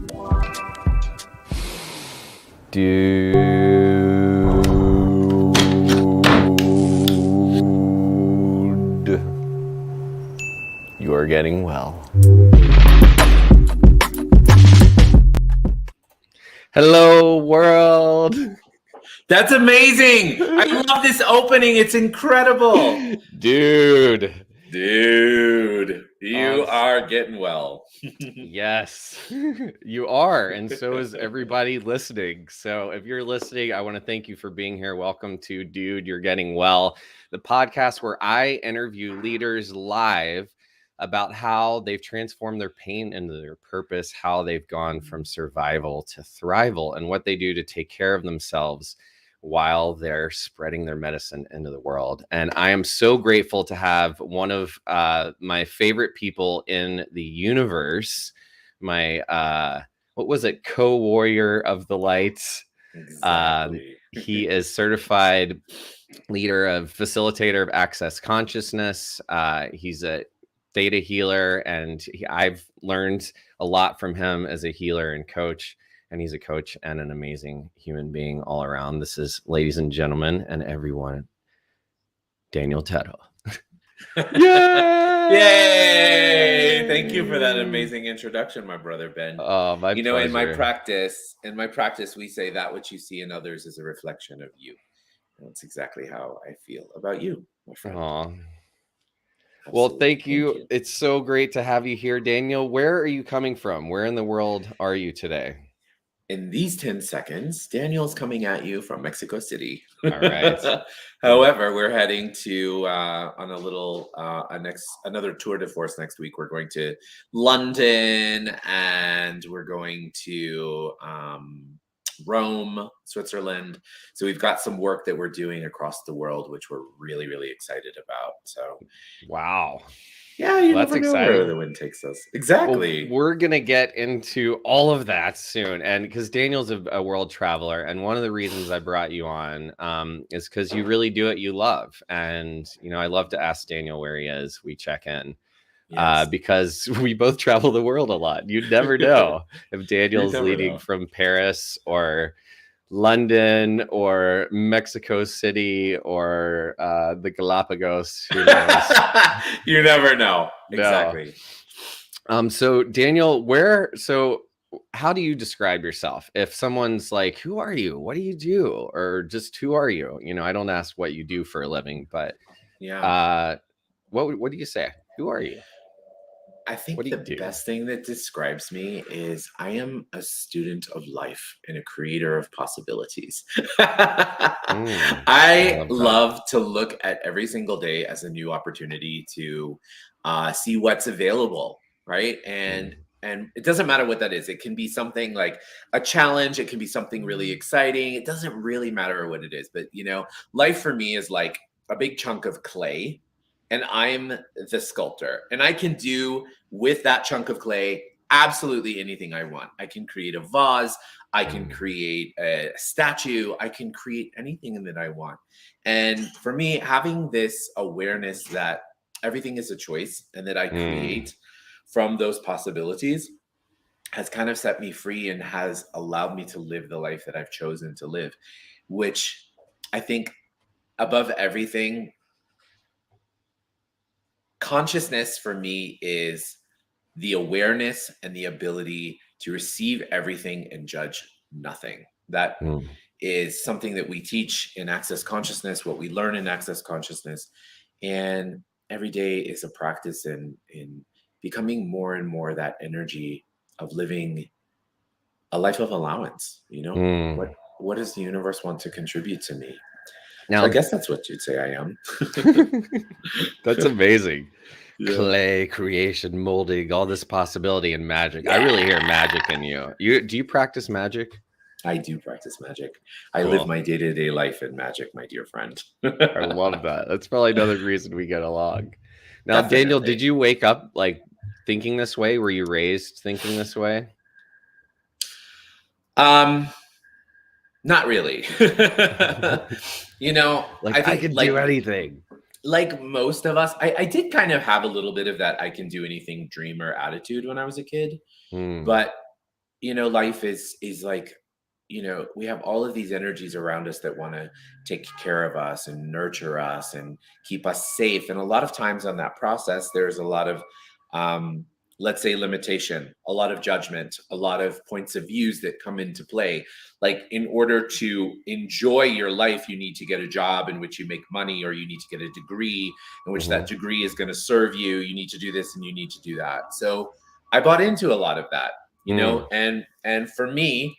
Dude, you are getting well. Hello, world. That's amazing. I love this opening. It's incredible. Dude, You are getting well. yes, you are. And so is everybody listening. So if you're listening, I want to thank you for being here. Welcome to Dude, You're Getting Well, the podcast where I interview leaders live about how they've transformed their pain into their purpose, how they've gone from survival to thrival, and what they do to take care of themselves while they're spreading their medicine into the world. And I am so grateful to have one of my favorite people in the universe, my co-warrior of the light. Exactly. He is certified leader of facilitator of access consciousness. He's a theta healer, and I've learned a lot from him as a healer and coach. And he's a coach and an amazing human being all around. This is, ladies and gentlemen, and everyone, Daniel TUTTLE. Yay! Yay! Thank you for that amazing introduction, my brother Ben. Oh, my pleasure. In my practice, we say that which you see in others is a reflection of you. And that's exactly how I feel about you, my friend. Aww. Well, thank you. It's so great to have you here, Daniel. Where are you coming from? Where in the world are you today? In these 10 seconds, Daniel's coming at you from Mexico City. All right. However, we're heading to on a little another tour de force next week. We're going to London, and we're going to Rome, Switzerland. So we've got some work that we're doing across the world, which we're really, really excited about. So, wow. Yeah, you never know where the wind takes us. Exactly. Well, we're going to get into all of that soon. And because Daniel's a world traveler, and one of the reasons I brought you on is because you really do what you love. And, I love to ask Daniel where he is. We check in. Yes. Because we both travel the world a lot. You'd never know if Daniel's leading from Paris or London or Mexico City or the Galapagos. Who knows? You never know. Exactly. So Daniel, how do you describe yourself? If someone's like, who are you? What do you do? Or just who are you? I don't ask what you do for a living, but what do you say? Who are you? I think the best thing that describes me is I am a student of life and a creator of possibilities. I love to look at every single day as a new opportunity to see what's available, right? And it doesn't matter what that is. It can be something like a challenge. It can be something really exciting. It doesn't really matter what it is. But, life for me is like a big chunk of clay. And I'm the sculptor, and I can do with that chunk of clay absolutely anything I want. I can create a vase. I can create a statue. I can create anything that I want. And for me, having this awareness that everything is a choice and that I create from those possibilities has kind of set me free and has allowed me to live the life that I've chosen to live, which I think above everything, consciousness for me is the awareness and the ability to receive everything and judge nothing. That is something that we teach in Access Consciousness, what we learn in Access Consciousness. And every day is a practice in becoming more and more that energy of living a life of allowance. What does the universe want to contribute to me? Now, so I guess that's what you'd say I am. That's amazing. Yeah. Clay, creation, molding, all this possibility and magic. Yeah. I really hear magic in you. Do you practice magic? I do practice magic. I live my day-to-day life in magic, my dear friend. I love that. That's probably another reason we get along. Now, definitely. Daniel, did you wake up like thinking this way? Were you raised thinking this way? Not really. I can do anything. Like most of us, I did kind of have a little bit of that I can do anything dreamer attitude when I was a kid. But life is like, we have all of these energies around us that want to take care of us and nurture us and keep us safe. And a lot of times on that process, there's a lot of, um, let's say, limitation, a lot of judgment, a lot of points of views that come into play. Like, in order to enjoy your life, you need to get a job in which you make money, or you need to get a degree in which that degree is going to serve you. You need to do this and you need to do that. So I bought into a lot of that, Mm. and for me,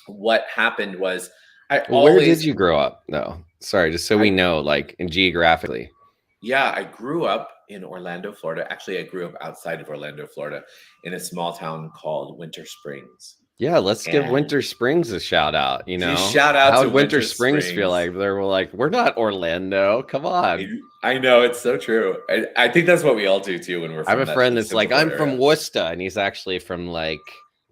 what happened was I Well, where did always you grow up, though? Sorry, just so we I know, like, in geographically. yeah, I grew up in Orlando, Florida. Actually, I grew up outside of Orlando, Florida, in a small town called Winter Springs. Yeah, let's give And Winter Springs a shout out. shout out to How'd Winter Winter Springs feel Springs. like? They were like, we're not Orlando. Come on. I know, it's so true. I think that's what we all do too when we're I have from a that friend that's Central like, I'm Florida from area. Worcester, and he's actually from like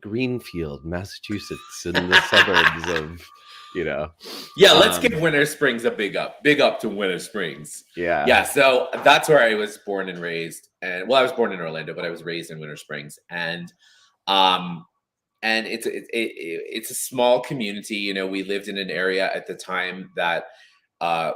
Greenfield, Massachusetts, in the suburbs of, Yeah, let's give Winter Springs a big up. Big up to Winter Springs. yeah. Yeah, so that's where I was born and raised. And well, I was born in Orlando, but I was raised in Winter Springs. Um and it's a small community. We lived in an area at the time that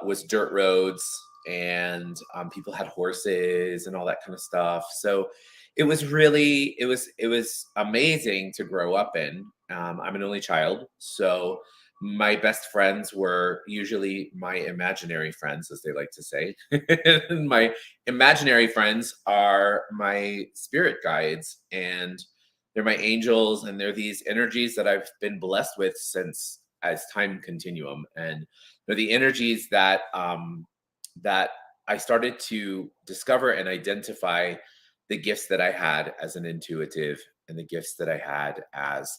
was dirt roads, and people had horses and all that kind of stuff. So it was amazing to grow up in. I'm an only child, so my best friends were usually my imaginary friends, as they like to say. And my imaginary friends are my spirit guides, and they're my angels, and they're these energies that I've been blessed with since as time continuum. And they're the energies that I started to discover and identify the gifts that I had as an intuitive, and the gifts that I had as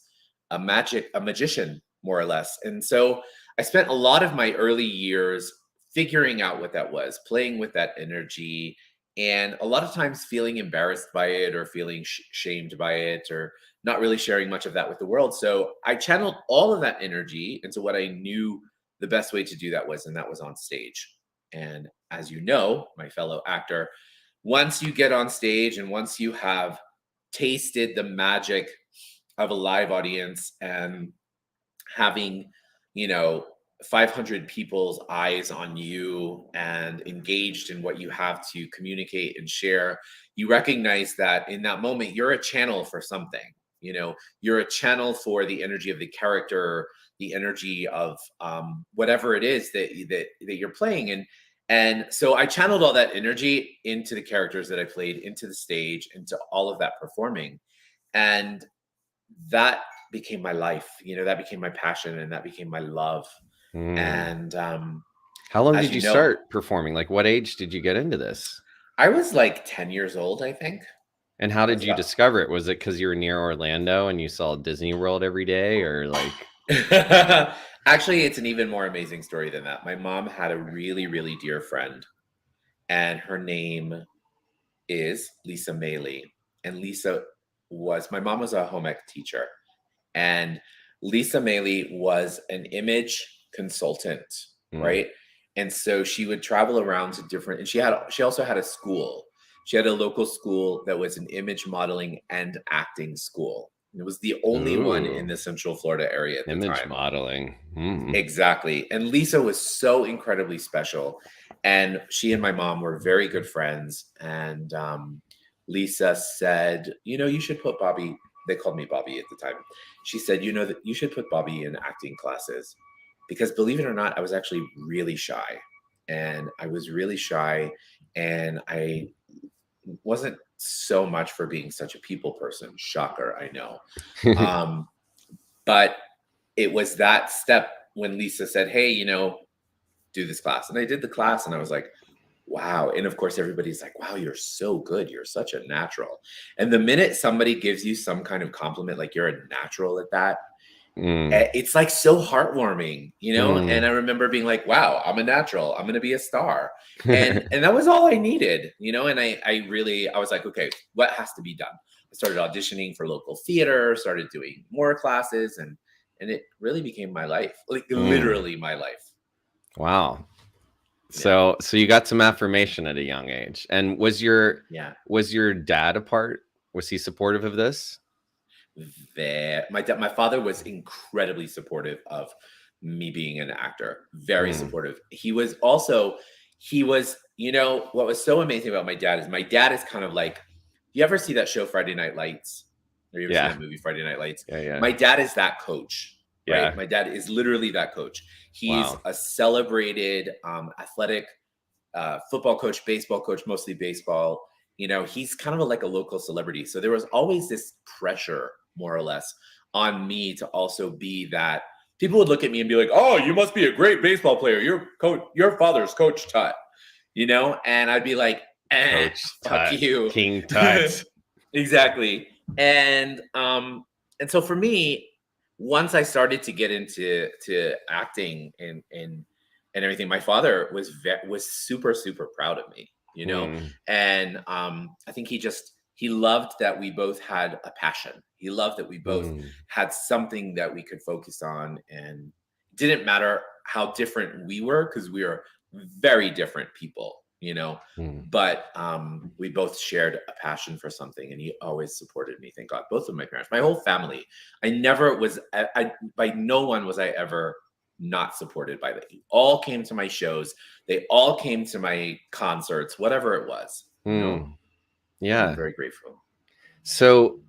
a magician, more or less. And so I spent a lot of my early years figuring out what that was, playing with that energy, and a lot of times feeling embarrassed by it, or feeling shamed by it, or not really sharing much of that with the world. So I channeled all of that energy into what I knew the best way to do that was, and that was on stage. And as you know, my fellow actor, once you get on stage and once you have tasted the magic of a live audience, and having, you know, 500 people's eyes on you and engaged in what you have to communicate and share, you recognize that in that moment, you're a channel for something. You're a channel for the energy of the character, the energy of whatever it is that you're playing. And so I channeled all that energy into the characters that I played, into the stage, into all of that performing. And that became my life. That became my passion, and that became my love. Mm. And How long as did you you know, start performing? Like, what age did you get into this? I was like 10 years old, I think. And how I did was you about discover it? Was it because you were near Orlando and you saw Disney World every day, or like? Actually, it's an even more amazing story than that. My mom had a really, really dear friend, and her name is Lisa Maley. And Lisa was my mom was a home ec teacher, and Lisa Maley was an image consultant, Mm. right? And so she would travel around to different, and she also had a school. She had a local school that was an image modeling and acting school. It was the only one in Ooh, the Central Florida area at the image time. modeling. Mm. Exactly. And Lisa was so incredibly special. And she and my mom were very good friends. And Lisa said, you should put Bobby, they called me Bobby at the time. She said, that you should put Bobby in acting classes. Because believe it or not, I was actually really shy. And I was really shy. And I wasn't so much for being such a people person. Shocker, I know. Um, but it was that step when Lisa said, "Hey, do this class." And I did the class, and I was like, wow. And of course, everybody's like, wow, you're so good. You're such a natural. And the minute somebody gives you some kind of compliment, like you're a natural at that, Mm. it's like so heartwarming. And Mm. I remember being like, wow, I'm a natural. I'm going to be a star. And that was all I needed. And I was like, okay, what has to be done? I started auditioning for local theater, started doing more classes, and it really became my life, like Mm. literally my life. Wow. Yeah. So you got some affirmation at a young age. And was your Yeah. dad a part? Was he supportive of this? My father was incredibly supportive of me being an actor. Very Mm. supportive. He was, what was so amazing about my dad is kind of like, you ever see that show Friday Night Lights? Or you ever seen Yeah. that movie Friday Night Lights? Yeah. My dad is that coach, right? Yeah. My dad is literally that coach. He's Wow. a celebrated athletic football coach, baseball coach, mostly baseball. He's kind of like a local celebrity. So there was always this pressure, more or less, on me to also be that. People would look at me and be like, "Oh, you must be a great baseball player. Your father's Coach Tut," and I'd be like, Coach "Fuck Tut. you." King Tut. Exactly. And so for me, once I started to get into acting and everything, my father was super super proud of me, Mm. and I think he loved that we both had a passion. He loved that we both Mm. had something that we could focus on, and it didn't matter how different we were, because we were very different people. Mm. But we both shared a passion for something, and he always supported me. Thank God. Both of my parents, my whole family. I never was. By no one was I ever not supported by them. They all came to my shows. They all came to my concerts, whatever it was. Mm. And I'm Yeah. very grateful. So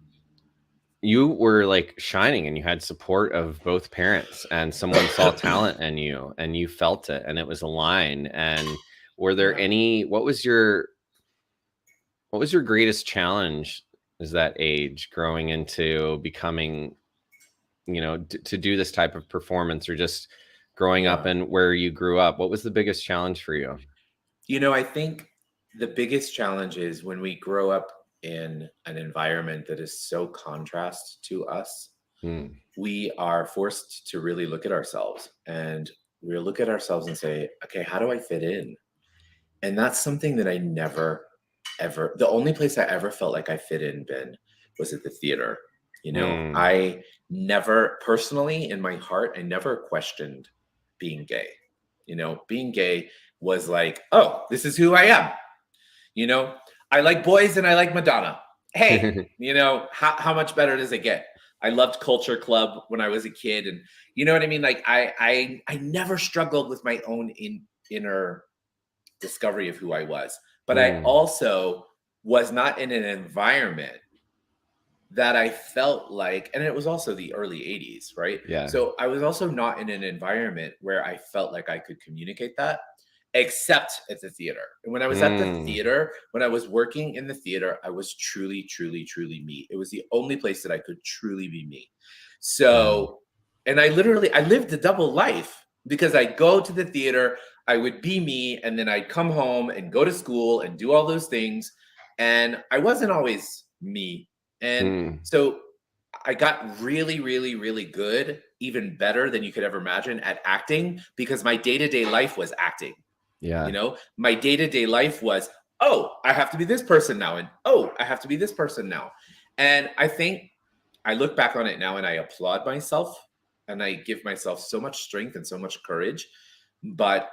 you were like shining and you had support of both parents, and someone saw talent in you and you felt it and it was aligned. And were there Yeah. what was your greatest challenge is that age growing into becoming, to do this type of performance, or just growing up Yeah. and where you grew up? What was the biggest challenge for you? I think the biggest challenge is when we grow up in an environment that is so contrast to us, Mm. we are forced to really look at ourselves, and we look at ourselves and say, okay, how do I fit in? And that's something that I never, ever, the only place I ever felt like I fit in, Ben, was at the theater. Mm. I never, personally, in my heart, I never questioned being gay. Being gay was like, oh, this is who I am. You know, I like boys and I like Madonna. Hey, how much better does it get? I loved Culture Club when I was a kid, and you know what I mean. Like I never struggled with my own inner discovery of who I was, but I Mm. also was not in an environment that I felt like, and it was also the early 80s, right? Yeah. So I was also not in an environment where I felt like I could communicate that, except at the theater. And when I was at the Mm. theater, when I was working in the theater, I was truly, truly, truly me. It was the only place that I could truly be me. Yeah. So, and I lived a double life, because I'd go to the theater, I would be me, and then I'd come home and go to school and do all those things. And I wasn't always me. And Mm. so I got really, really, really good, even better than you could ever imagine, at acting, because my day to day life was acting. Yeah. My day to day life was, oh, I have to be this person now. And oh, I have to be this person now. And I think I look back on it now and I applaud myself, and I give myself so much strength and so much courage. But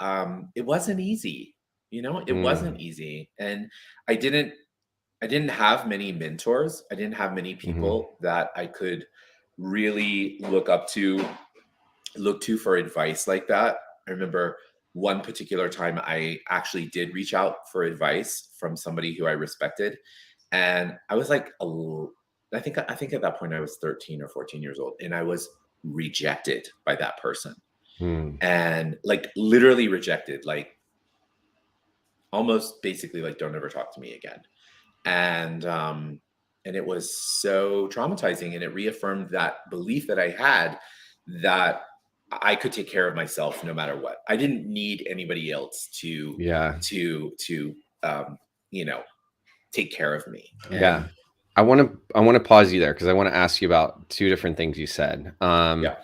it wasn't easy. It wasn't Mm. easy. And I didn't I didn't have many mentors. I didn't have many Mhm. people that I could really look to for advice like that. I remember one particular time I actually did reach out for advice from somebody who I respected, and I was like, I think at that point I was 13 or 14 years old, and I was rejected by that person, Mm. and like literally rejected, like almost basically like, don't ever talk to me again. And it was so traumatizing, and it reaffirmed that belief that I had, that I could take care of myself no matter what. I didn't need anybody else to Yeah. to to um you know take care of me. Yeah. And I want to pause you there because I want to ask you about two different things you said. yeah.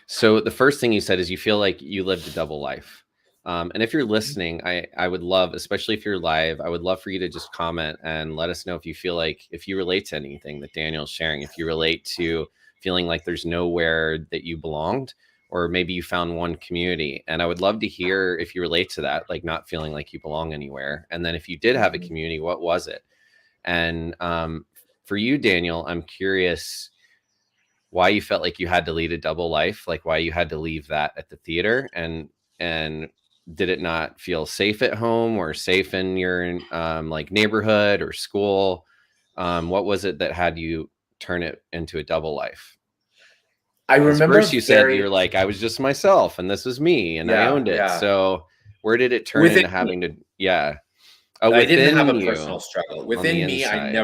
So the first thing you said is you feel like you lived a double life. And if you're Mhm. listening, I would love, especially if you're live, I would love for you to just comment and let us know if you feel like, if you relate to anything that Daniel's sharing, if you relate to feeling like there's nowhere that you belonged, or maybe you found one community. And I would love to hear if you relate to that, like not feeling like you belong anywhere. And then if you did have a Mhm. community, what was it? And for you, Daniel, I'm curious, why you felt like you had to lead a double life, like why you had to leave that at the theater, and did it not feel safe at home or safe in your like neighborhood or school? What was it that had you turn it into a double life? I Because first remember you said you're very, like, I was just myself and this was me and I yeah, owned it. yeah. So where did it turn Within into me, having to, yeah. Oh, I didn't have within a personal you, struggle. on the Within me, inside.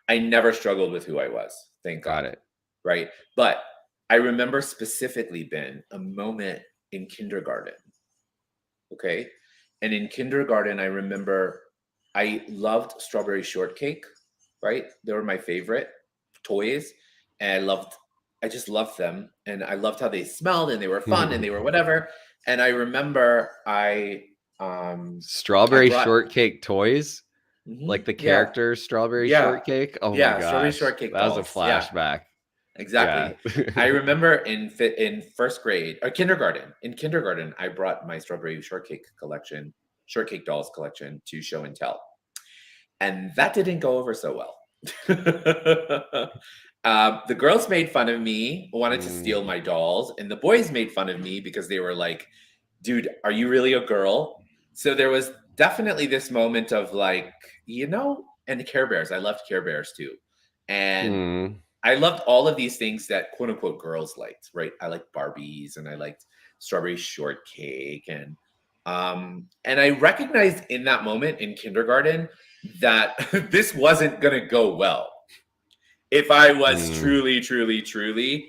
I never struggled with who I was. Thank Got God. it. Right. But I remember specifically, Ben, a moment in kindergarten. Okay. And in kindergarten, I remember I loved strawberry shortcake, right? They were my favorite toys. And I just loved them. And I loved how they smelled and they were fun and they were whatever. And I remember I Strawberry brought, shortcake toys, like the yeah, character strawberry yeah, shortcake. Oh my yeah, strawberry gosh, shortcake that was a dolls. Yeah, flashback. Yeah. exactly. I remember in first grade or kindergarten. In kindergarten, I brought my strawberry shortcake dolls collection to show and tell, and that didn't go over so well. The girls made fun of me, wanted to steal Mm, my dolls, and the boys made fun of me because they were like, "Dude, are you really a girl?" So there was definitely this moment of like, and the Care Bears. I loved Care Bears too, and mm, I loved all of these things that quote unquote girls liked, right? I liked Barbies and I liked strawberry shortcake and I recognized in that moment in kindergarten that this wasn't gonna go well if I was mm, truly, truly, truly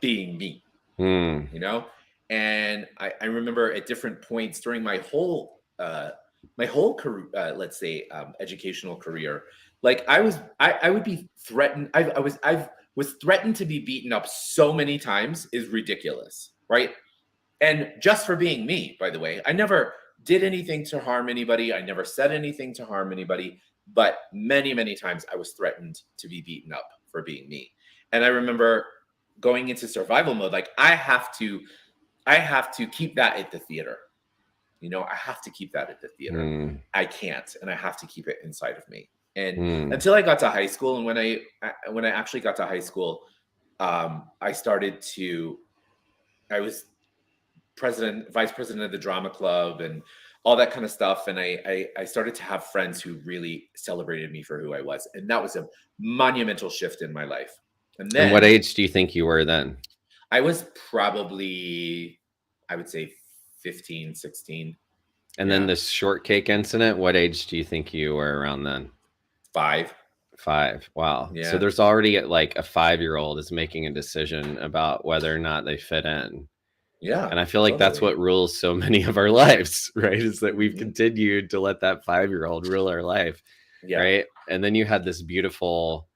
being me, mm, you know? And I remember at different points during my whole career, let's say educational career, like I would be threatened. I was threatened to be beaten up so many times is ridiculous, right? And just for being me, by the way, I never did anything to harm anybody. I never said anything to harm anybody, but many, many times I was threatened to be beaten up for being me. And I remember going into survival mode, like I have to keep that at the theater. I have to keep that at the theater. mm, I can't, and I have to keep it inside of me. And mm. until I got to high school, and when I actually got to high school, I started to. I was vice president of the drama club, and all that kind of stuff. And I started to have friends who really celebrated me for who I was, and that was a monumental shift in my life. And And what then age do you think you were then? I was probably, I would say 15, 16. And then Yeah. this shortcake incident, what age do you think you were around then? 5. 5. Wow. So Yeah. there's already like a 5-year-old is making a decision about whether or not they fit in. Yeah, And I feel like that's totally. what rules so many of our lives, right? Is that we've Mhm. continued to let that 5-year-old rule our life, Yeah. right? And then you had this beautiful.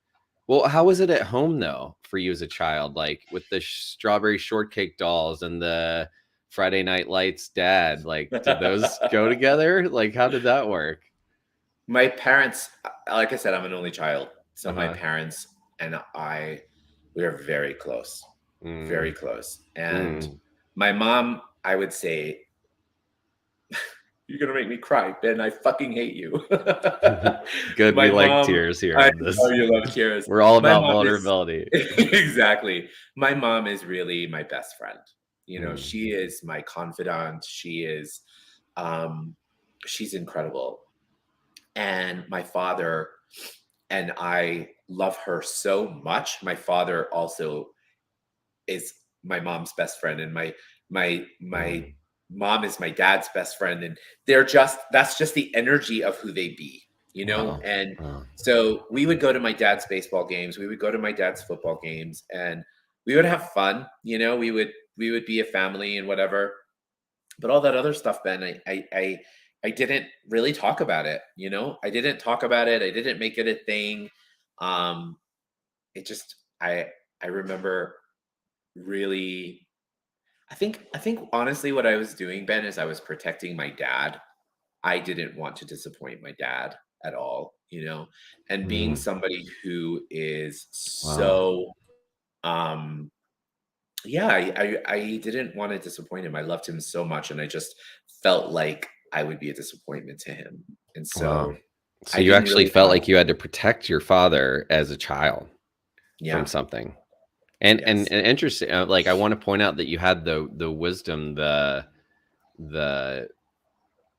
Well, how was it at home though for you as a child, like with the strawberry shortcake dolls and the Friday Night Lights dad? Like, did those go together? Like, how did that work? My parents, like I said, I'm an only child. So my Uh-huh. parents and we are very close, very Mm, close. And mm. my mom, I would say, you're gonna make me cry, Ben. I fucking hate you. Good. We My like mom, tears here I on know this. you love tears. We're all My about mom is vulnerability. exactly. My mom is really my best friend. Mm, She is my confidant. Um, she's incredible. And my father and I love her so much. My father also is my mom's best friend, and my mm. mom is my dad's best friend, and that's just the energy of who they be. Wow. And Wow. so we would go to my dad's baseball games, we would go to my dad's football games, and we would have fun. We would be a family and whatever. But all that other stuff, Ben, I didn't really talk about it. I didn't talk about it. I didn't make it a thing. Um, it just I remember really I think honestly what I was doing, Ben, is I was protecting my dad. I didn't want to disappoint my dad at all. And being Mm, somebody who is wow. so um yeah, I didn't want to disappoint him. I loved him so much, and I just felt like I would be a disappointment to him. And Wow. so So I you didn't actually really felt talk. like you had to protect your father as a child from Yeah. something. And Yes. interesting, like I want to point out that you had the wisdom, the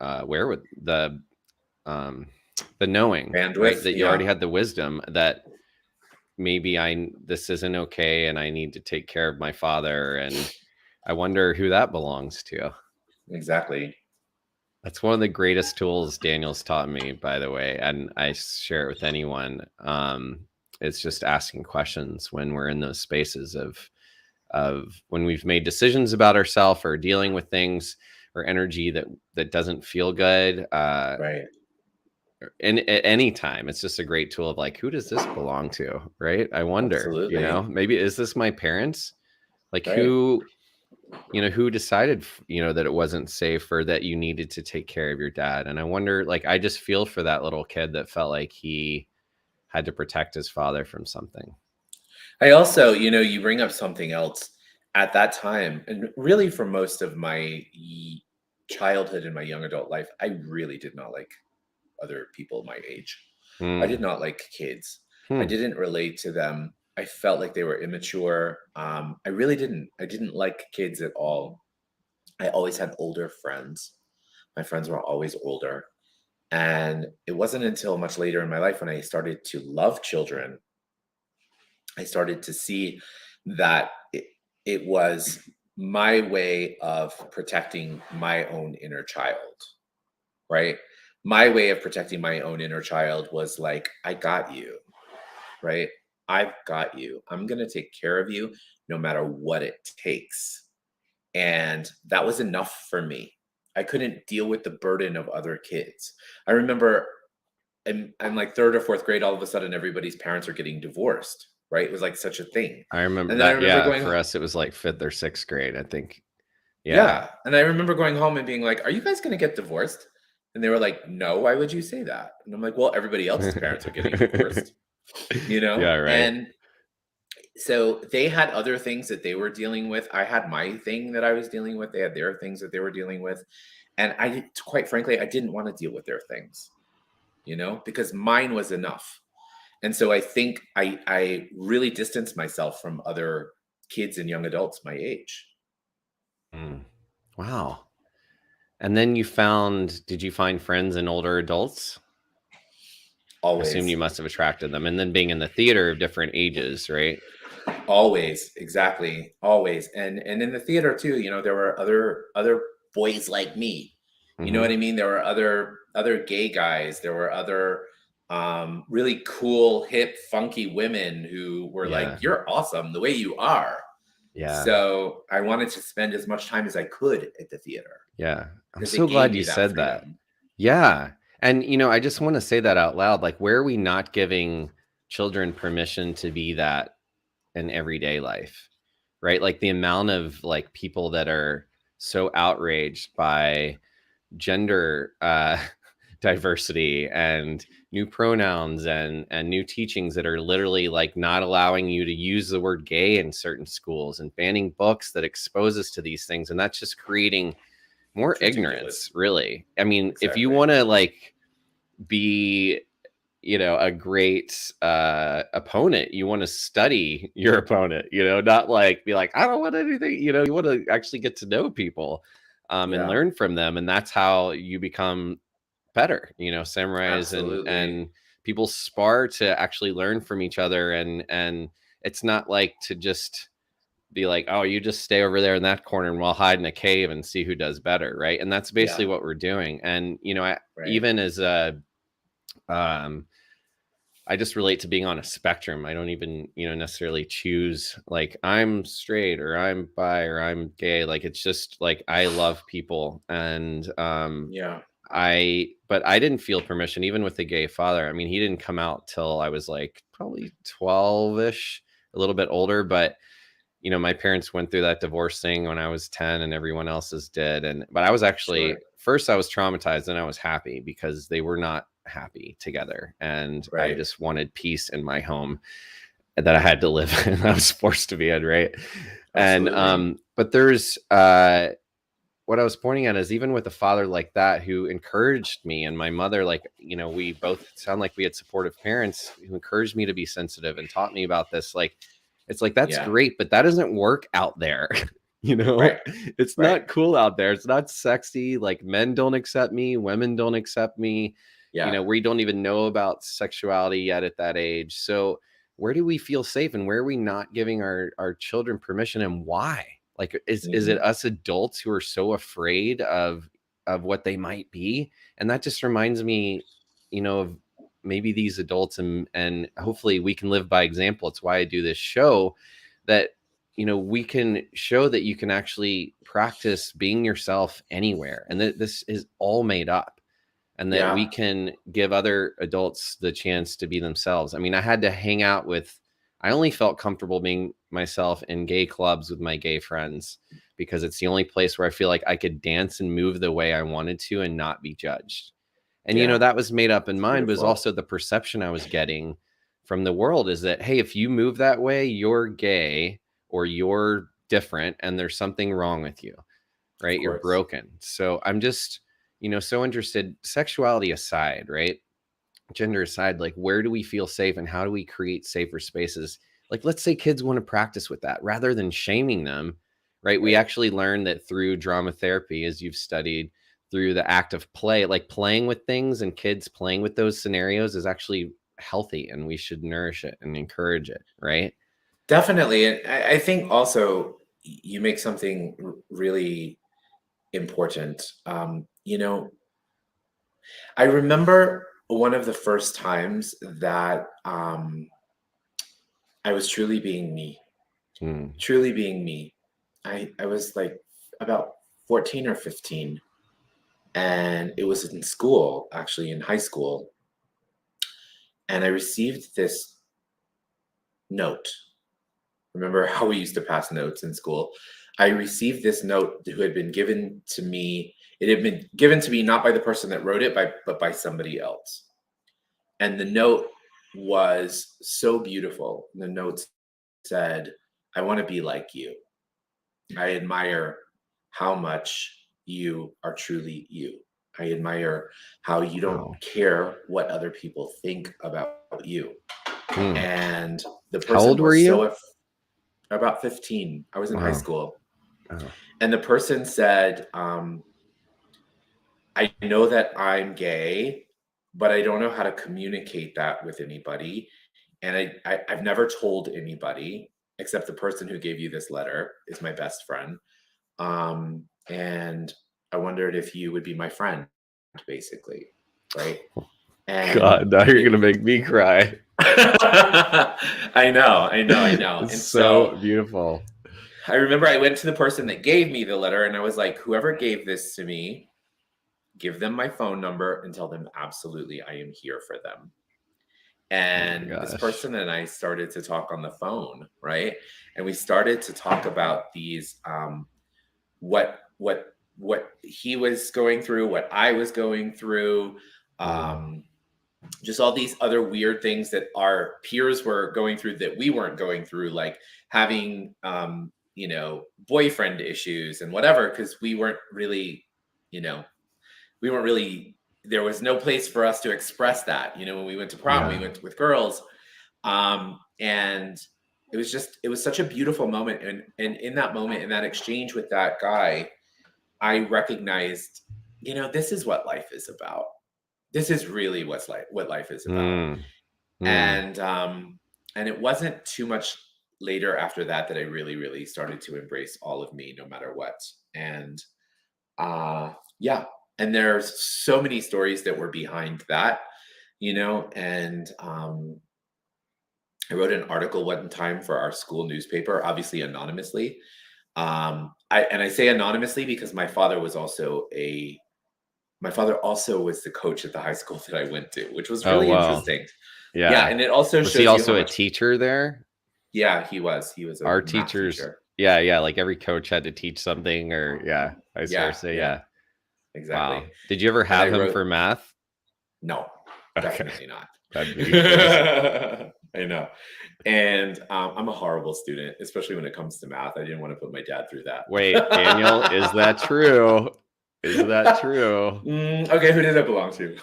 where would um the knowing, right? Bandwidth. That you already Yeah. had the wisdom that maybe this isn't okay and I need to take care of my father. And I wonder who that belongs to. Exactly. That's one of the greatest tools Daniel's taught me, by the way, and I share it with anyone. It's just asking questions when we're in those spaces of when we've made decisions about ourselves or dealing with things or energy that doesn't feel good. Right. And at any time, it's just a great tool of like, who does this belong to, right? I wonder, Absolutely. maybe is this my parents? Like Right. who decided, that it wasn't safe or that you needed to take care of your dad? And I wonder, like, I just feel for that little kid that felt like he had to protect his father from something. I also, you bring up something else at that time, and really for most of my childhood and my young adult life, I really did not like other people my age. I did Hmm. not like kids. I Hmm. didn't relate to them. I felt like they were immature. I really didn't. I didn't like kids at all. I always had older friends. My friends were always older. And it wasn't until much later in my life when I started to love children, I started to see that it was my way of protecting my own inner child, right? My way of protecting my own inner child was like, I got you, right? I've got you. I'm going to take care of you no matter what it takes. And that was enough for me. I couldn't deal with the burden of other kids. I remember I'm like third or fourth grade, all of a sudden everybody's parents are getting divorced, right? It was like such a thing. I remember And then I that. remember Yeah, going, for us, it was like fifth or sixth grade, I think. Yeah. yeah. And I remember going home and being like, are you guys going to get divorced? And they were like, no, why would you say that? And I'm like, well, everybody else's parents are getting divorced, Yeah, right. And so they had other things that they were dealing with. I had my thing that I was dealing with. They had their things that they were dealing with. And quite frankly, I didn't want to deal with their things, because mine was enough. And so I think I really distanced myself from other kids and young adults my age. Mm. Wow. And then did you find friends in older adults? I assume you Always. must have attracted them. And then being in the theater of different ages, right? Always, exactly, always. And in the theater too, there were other boys like me. You know what Mm-hmm. I mean? There were other gay guys. There were other really cool, hip, funky women who were like, Yeah. "You're awesome the way you are." Yeah. So I wanted to spend as much time as I could at the theater Yeah. I'm because it so gave glad me you that said that. freedom. Yeah. And, I just want to say that out loud. Like, where are we not giving children permission to be that in everyday life? Right? Like the amount of like people that are so outraged by gender diversity and new pronouns and new teachings that are literally like not allowing you to use the word gay in certain schools and banning books that expose us to these things. And that's just creating more It's ignorance, ridiculous. really. I mean, if you Exactly. want to like be a great opponent, you want to study your opponent, not like be like, I don't want anything, you want to actually get to know people and Yeah, learn from them. And that's how you become better. Samurais absolutely. and people spar to actually learn from each other. And it's not like to just be like, oh, you just stay over there in that corner and we'll hide in a cave and see who does better, right? And that's basically Yeah, what we're doing. And right. even as a um I just relate to being on a spectrum. I don't even, necessarily choose like I'm straight or I'm bi or I'm gay. Like it's just like I love people. And Yeah, but I didn't feel permission even with the gay father. I mean, he didn't come out till I was like probably 12ish, a little bit older, but my parents went through that divorce thing when I was 10 and everyone else's did. But I was actually, sure. first I was traumatized and I was happy because they were not happy together. And I Right. just wanted peace in my home that I had to live in. I was forced to be in, right? And, Absolutely. but there's, what I was pointing at is even with a father like that who encouraged me and my mother, like, we both sound like we had supportive parents who encouraged me to be sensitive and taught me about this. Like, It's like, that's Yeah. great, but that doesn't work out there. Right. It's Right. not cool out there. It's not sexy. Like, men don't accept me, women don't accept me. Yeah. We don't even know about sexuality yet at that age. So where do we feel safe, and where are we not giving our children permission, and why? Like, is it Mhm. us adults who are so afraid of what they might be? And that just reminds me, of maybe these adults, and hopefully we can live by example. It's why I do this show, that we can show that you can actually practice being yourself anywhere, and that this is all made up, and that we Yeah. can give other adults the chance to be themselves. I mean, I only felt comfortable being myself in gay clubs with my gay friends, because it's the only place where I feel like I could dance and move the way I wanted to and not be judged. And Yeah. that was made up in It's mind, but it was beautiful. also the perception I was getting from the world, is that, hey, if you move that way, you're gay or you're different and there's something wrong with you, Of right? You're course. broken. So I'm just, so interested, sexuality aside, right? Gender aside, like, where do we feel safe, and how do we create safer spaces? Like, let's say kids want to practice with that rather than shaming them, right? We Right. actually learn that through drama therapy, as you've studied, through the act of play, like playing with things and kids playing with those scenarios is actually healthy, and we should nourish it and encourage it, right? Definitely. And I think also you make something really important. I remember one of the first times that I was Mm, truly being me. I was like about 14 or 15, and it was in school, actually in high school. And I received this note. Remember how we used to pass notes in school? I received this note who had been given to me. It had been given to me not by the person that wrote it, but by somebody else. And the note was so beautiful. The note said, "I want to be like you. I admire how much you are truly you. I admire how you don't wow. care what other people think about you." Mm. And the How person old were was you? about 15. I was in high Wow. school. Oh, And the person said, "I know that I'm gay, but I don't know how to communicate that with anybody. And I've never told anybody except the person who gave you this letter is my best friend. And I wondered if you would be my friend, basically, right?" And God, now you're it gonna make me cry. I know, I know, I know. It's And so so beautiful. I remember I went to the person that gave me the letter and I was like, "Whoever gave this to me, give them my phone number and tell them absolutely I am here for them." Oh my And this gosh. person and I started to talk on the phone, right? And we started to talk about these what he was going through, what I was going through, Mm, um, just all these other weird things that our peers were going through that we weren't going through, like having boyfriend issues and whatever, because you know, we weren't really there was no place for us to express that. When we went to prom, we yeah. went with girls, and it was such a beautiful moment. And in that moment, in that exchange with that guy, I recognized, this is what life is about. This is really what life is about. Mm, mm, And it wasn't too much later after that that I really, really started to embrace all of me, no matter what. And yeah, and there's so many stories that were behind that, and I wrote an article one time for our school newspaper, obviously anonymously. I say anonymously because my father also was the coach at the high school that I went to, which was oh really wow. interesting. Yeah, Yeah. and it also Was he shows you how also a much. teacher there? Yeah, he was a Our math teachers, teacher. yeah, like every coach had to teach something, or yeah, vice Yeah, versa. yeah, Yeah. exactly. Wow. Did you ever And I have him wrote for math? no, Okay. definitely not. That'd be crazy. I know. And I'm a horrible student, especially when it comes to math. I didn't want to put my dad through Wait, Daniel, is that that. true? Is that true? Okay, who does that belong to?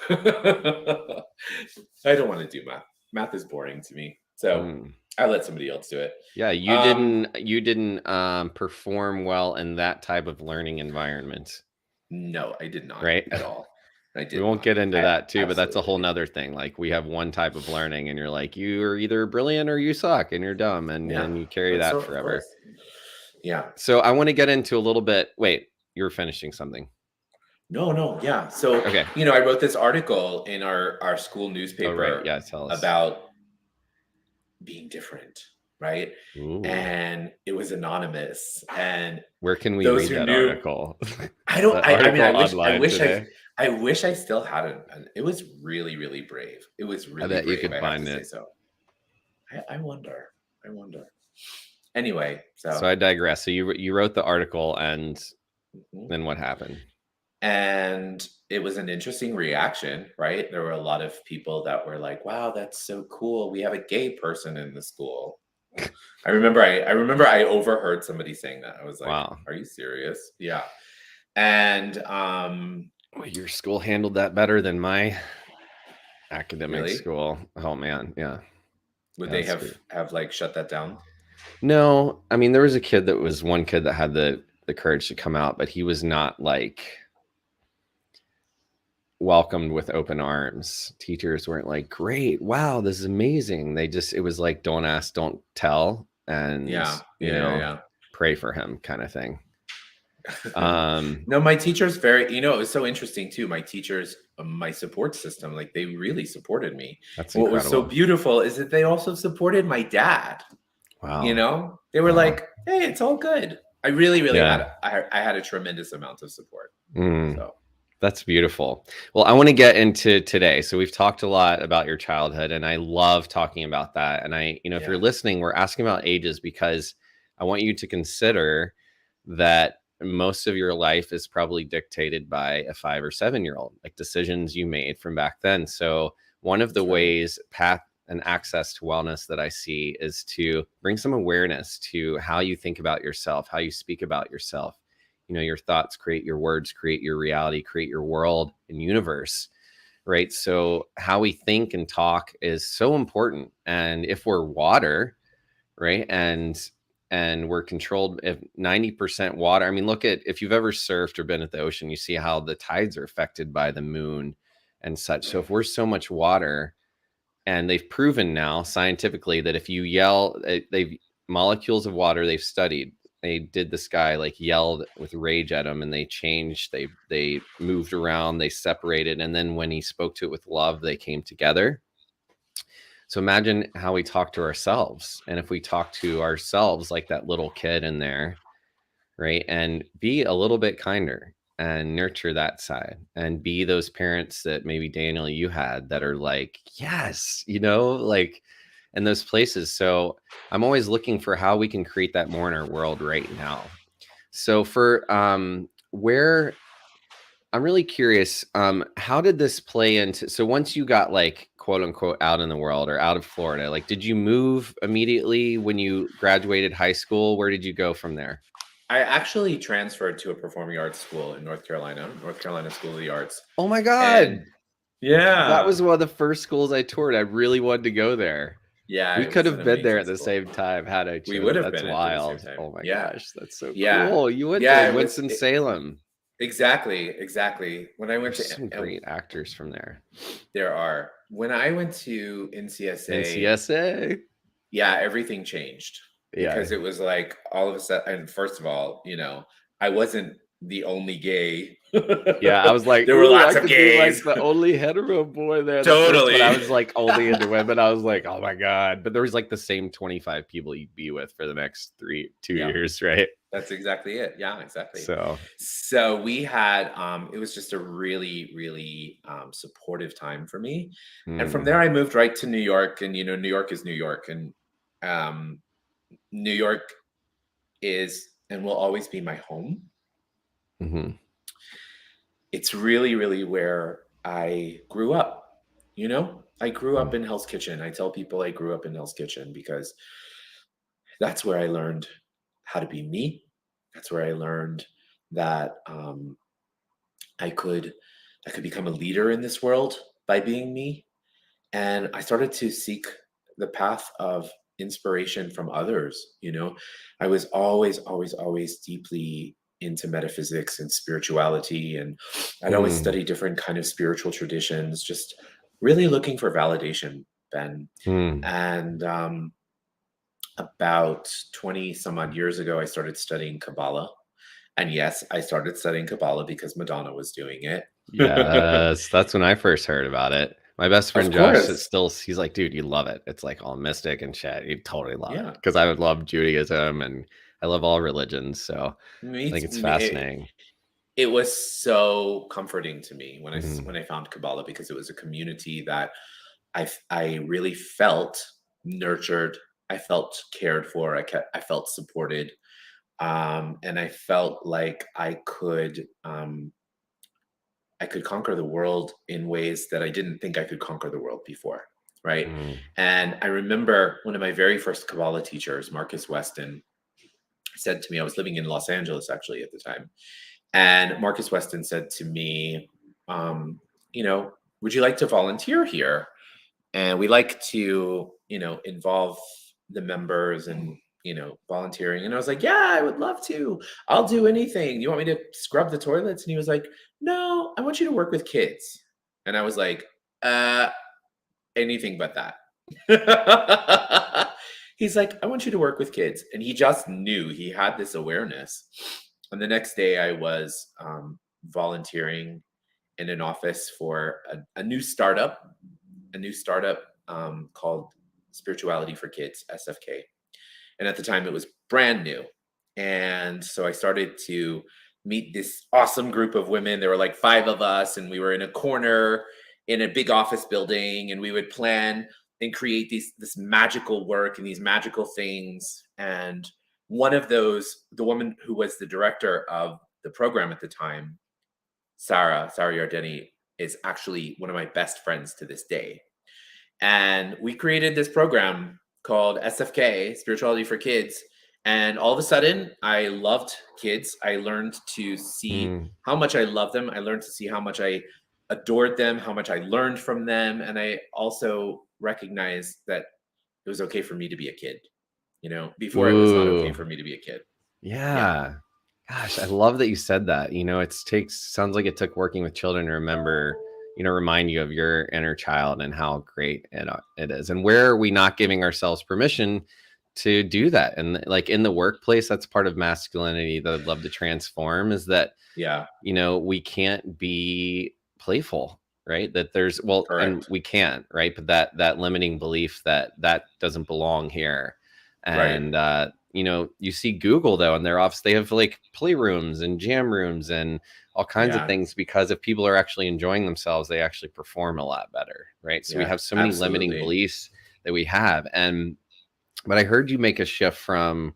I don't want to do math. Math is boring to me. So, Mm. I let somebody else do it. Yeah, you didn't perform well in that type of learning environment, No, I did not right? at all. I We did won't not. get into I that too, but that's a whole absolutely. nother thing. Like we have one type of learning and you're like, you're either brilliant or you suck and you're dumb Yeah, and you carry that's that so, of forever. course. Yeah. So I want to get into a little bit. Wait, you're finishing something. No, no, yeah. So, Okay. I wrote this article in our school Oh, right. newspaper Yeah, tell us. about being different, right? Ooh. And it was anonymous. And Where can we those read who that knew, article? I don't. The I mean, article online today. I wish I still had it. It was really, really brave. It was I really bet you brave. could I have to find say it. so. I wonder. I wonder. Anyway, So so. I digress. So you wrote the article and Mhm. then what happened? And it was an interesting reaction, right? There were a lot of people that were like, "Wow, that's so cool. We have a gay person in the school." I remember I overheard somebody saying that. I was like, Wow. "Are you serious?" Yeah. And Well, your school handled that better than my academic really, school. Oh man, yeah. would Yeah, they that's good. have like shut that down? No, I mean there was one kid that had the courage to come out, but he was not like welcomed with open arms. Teachers weren't like, "Great, wow, this is amazing." It was like, "Don't ask, don't tell," and Yeah. Yeah. pray for him, kind of thing. Yeah. Um, No, my teachers very, it was so interesting too. My teachers, my support system, like they really supported me. that's And what was so incredible. beautiful is that they also supported my dad. Wow, They were wow, like, "Hey, it's all good." I really, really yeah. had I had a tremendous amount of support. Mm. So That's beautiful. Well, I want to get into today. So we've talked a lot about your childhood, and I love talking about that. And if you're yeah, listening, we're asking about ages because I want you to consider that most of your life is probably dictated by a 5 or 7 year old, like decisions you made from back then. So one of the that's right. ways, path and access to wellness that I see is to bring some awareness to how you think about yourself, how you speak about yourself. Your thoughts create your words, create your reality, create your world and universe, right? So how we think and talk is so important. And if we're water, right, and we're controlled, if 90% water, I mean, look at, if you've ever surfed or been at the ocean, you see how the tides are affected by the moon and such. So if we're so much water, and they've proven now scientifically that if you yell, they've molecules of water they've studied. They did this guy like yelled with rage at him, and they changed. They moved around. They separated, and then when he spoke to it with love, they came together. So imagine how we talk to ourselves, and if we talk to ourselves like that little kid in there, right? And be a little bit kinder and nurture that side and be those parents that maybe Daniel you had that are like, yes, like in those places. So I'm always looking for how we can create that more in our world right now. So for where I'm really curious, how did this play into, so once you got like quote unquote out in the world or out of Florida, like did you move immediately when you graduated high school? Where did you go from there? I actually transferred to a performing arts school in North Carolina School of the Arts. Oh my And God. That yeah, was one of the first schools I toured. I really wanted to go there. yeah, We it could was an have been there amazing at the school. same time had I We chose. would have That's been at the same wild. time. Oh my Yeah. gosh, that's so Yeah. cool. You went Yeah, to it was Winston-Salem. exactly, exactly. When I went There's to some great actors from there. there are. When I went to NCSA, NCSA. yeah, everything changed Yeah. because it was like all of a sudden, and first of all, I wasn't the only gay. Yeah, I was like, There were ooh, I lots of could be like gays. the only hetero boy there. The first one, I Totally. was like only into women. I was like, oh my God. But there was like the same 25 people you'd be with for the next 2 Yeah, years, right? that's exactly it. Yeah, exactly. So, So we had it was just a really, really supportive time for me. And from hmm, there I moved right to New York. And New York is New York. And um New York is and will always be my home. hmm, It's really, really where I grew up. I grew up hmm, in Hell's Kitchen. I tell people I grew up in Hell's Kitchen because that's where I learned how to be me. That's where I learned that I could I could become a leader in this world by being me. And I started to seek the path of inspiration from others. I was always deeply into metaphysics and spirituality, and I'd always Mm, study different kind of spiritual traditions, just really looking for validation, Ben. mm. And about 20 some odd years ago, I started studying Kabbalah. And yes, I started studying Kabbalah because Madonna was doing it. Yes, that's when I first heard about it. My best Of friend Josh is course. still, he's like, dude, you love it. It's like all mystic and shit. You totally love it Yeah. because I would love Judaism and I love all religions. So I think it's It, fascinating. it was so comforting to me when Mm, when I found Kabbalah, because it was a community that I really felt nurtured. I felt cared for. I felt supported. And I felt like I could conquer the world in ways that I didn't think I could conquer the world before, right? mm, And I remember one of my very first Kabbalah teachers, Marcus Weston, said to me, I was living in Los Angeles actually at the time, and Marcus Weston said to me, um, would you like to volunteer here? And we like to, involve the members and, volunteering. And I was like, yeah, I would love to. I'll do anything. You want me to scrub the toilets? And he was like, no, I want you to work with kids. And I was like, uh, anything but that. He's like, I want you to work with kids. And he just knew, he had this awareness. And the next day I was volunteering in an office for a new startup, called Spirituality for Kids SFK. And at the time it was brand new. And so I started to meet this awesome group of women. There were like 5 of us, and we were in a corner in a big office building, and we would plan and create this magical work and these magical things. And one of those, the woman who was the director of the program at the time, Sarah Yardeni, is actually one of my best friends to this day. And we created this program called SFK, Spirituality for Kids. And all of a sudden, I loved kids. I learned to see mm. how much I love them. I learned to see how much I adored them, how much I learned from them. And I also recognized that it was okay for me to be a kid. Before it was not okay Ooh, for me to be a kid. Yeah. yeah. Gosh, I love that you said that. Sounds like it took working with children to remind you of your inner child and how great it is. And where are we not giving ourselves permission to do that? And like in the workplace, that's part of masculinity that I'd love to transform is that, Yeah. we can't be playful, right? That there's, well, and Correct. we can't, right? But that limiting belief that doesn't belong here. Right. And, you see Google though, in their office, they have like playrooms and jam rooms and all kinds of Yeah. things because if people are actually enjoying themselves, they actually perform a lot better, right? So we Yeah. have so many limiting Absolutely. beliefs that we have. But I heard you make a shift from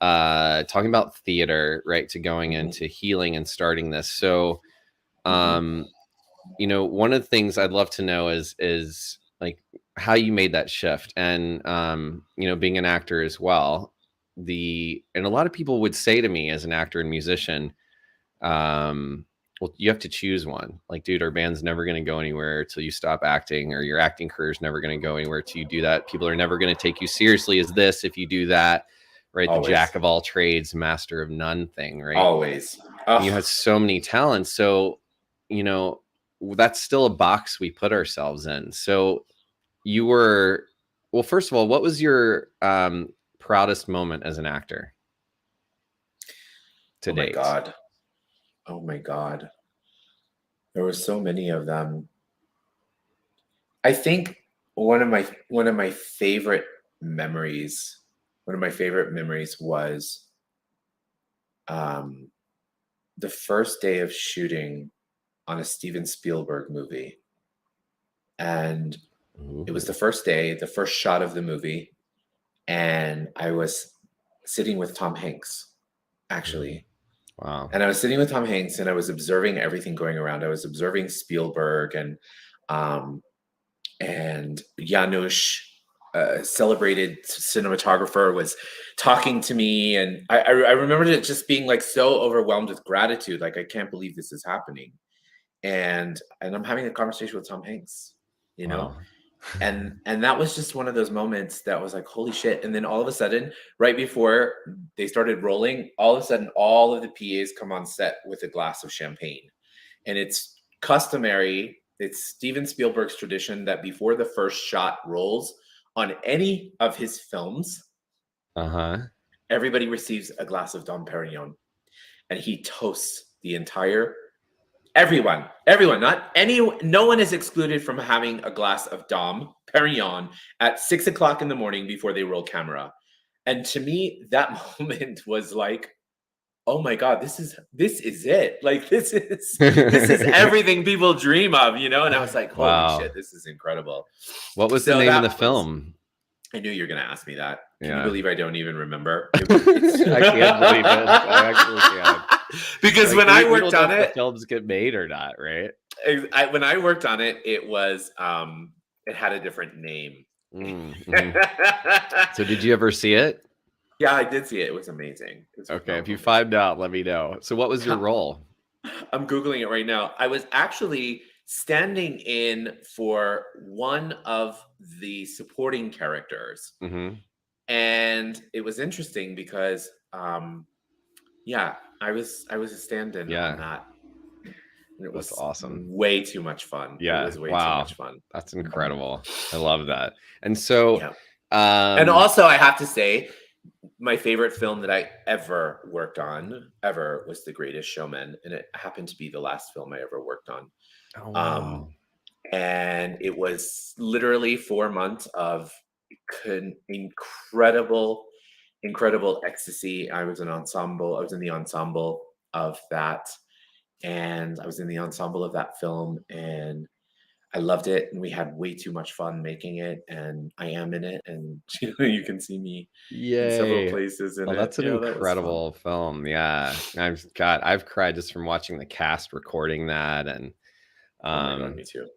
talking about theater, right, to going Hmm. into healing and starting this. So Hmm. um, one of the things I'd love to know is like how you made that shift and being an actor as well. And a lot of people would say to me as an actor and musician, well, you have to choose one. Like, dude, our band's never going to go anywhere till you stop acting, or your acting career is never going to go anywhere till you do that. People are never going to take you seriously as this if you do that, right? The Always. jack of all trades, master of none thing, right? Always. And you Oh, have so many talents. So, you know, that's still a box we put ourselves in. So you were, well, first of all, what was your proudest moment as an actor to oh my date? God. Oh my God. There were so many of them. I think one of my favorite memories, was um, the first day of shooting on a Steven Spielberg movie. And it was the Ooh. first day, the first shot of the movie, and I was sitting with Tom Hanks, Mm. actually. Wow. And I was sitting with Tom Hanks, and I was observing everything going around. I was observing Spielberg um, and Janusz, celebrated cinematographer, was talking to me, and I remembered it just being like so overwhelmed with gratitude, like I can't believe this is happening, and I'm having a conversation with Tom Hanks, you know, Wow. And that was just one of those moments that was like, holy shit. And then all of a sudden, right before they started rolling, all of a sudden all of the PAs come on set with a glass of champagne. And it's customary, it's Steven Spielberg's tradition that before the first shot rolls on any of his films, everybody receives a glass of Dom Perignon, and he toasts the entire everyone, not any, no one is excluded from having a glass of Dom Perignon at 6 o'clock in the morning before they roll camera. And to me, that moment was like, oh my God, this is it. Like this is everything people dream of, you know? And I was like, holy Wow. shit, this is incredible. What was the name of the film? I knew you were gonna ask me that. Can Yeah. you believe I don't even remember? I can't believe it. I actually can't. Because Like, when I worked on it, films get made or not, right? When I worked on it, it was it had a different name. So did you ever see it? Yeah, I did see it. It was amazing. It was okay, if you find out, let me know. So what was your role? I'm Googling it right now. I was actually standing in for one of the supporting characters. And it was interesting because yeah, I was a stand-in on that. And it was awesome. Way too much fun. Yeah. It was way too much fun. That's incredible. I love that. And so and also I have to say, my favorite film that I ever worked on was The Greatest Showman, and it happened to be the last film I ever worked on. Oh, wow. And it was literally 4 months of incredible ecstasy. I was in the ensemble of that, and I was in the ensemble of that film, and I loved it, and we had way too much fun making it, and I am in it, and you can see me in several places in it. That's an incredible film. Yeah, I've cried just from watching the cast recording that, and oh my God, me too.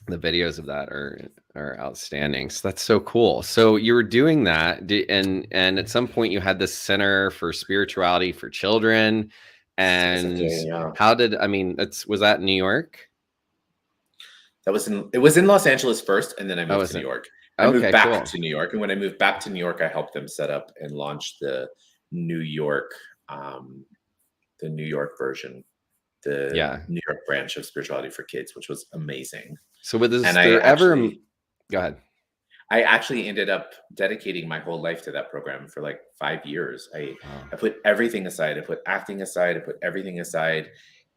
The videos of that are outstanding. So that's so cool. So you were doing that, and at some point you had this Center for Spirituality for Children, and how did was that in New York? It was in Los Angeles first, and then I moved to New York. I moved back to New York, and when I moved back to New York, I helped them set up and launch the New York version, the New York branch of Spirituality for Kids, which was amazing. So with this, go ahead. I actually ended up dedicating my whole life to that program for like 5 years. I put everything aside. I put acting aside. I put everything aside.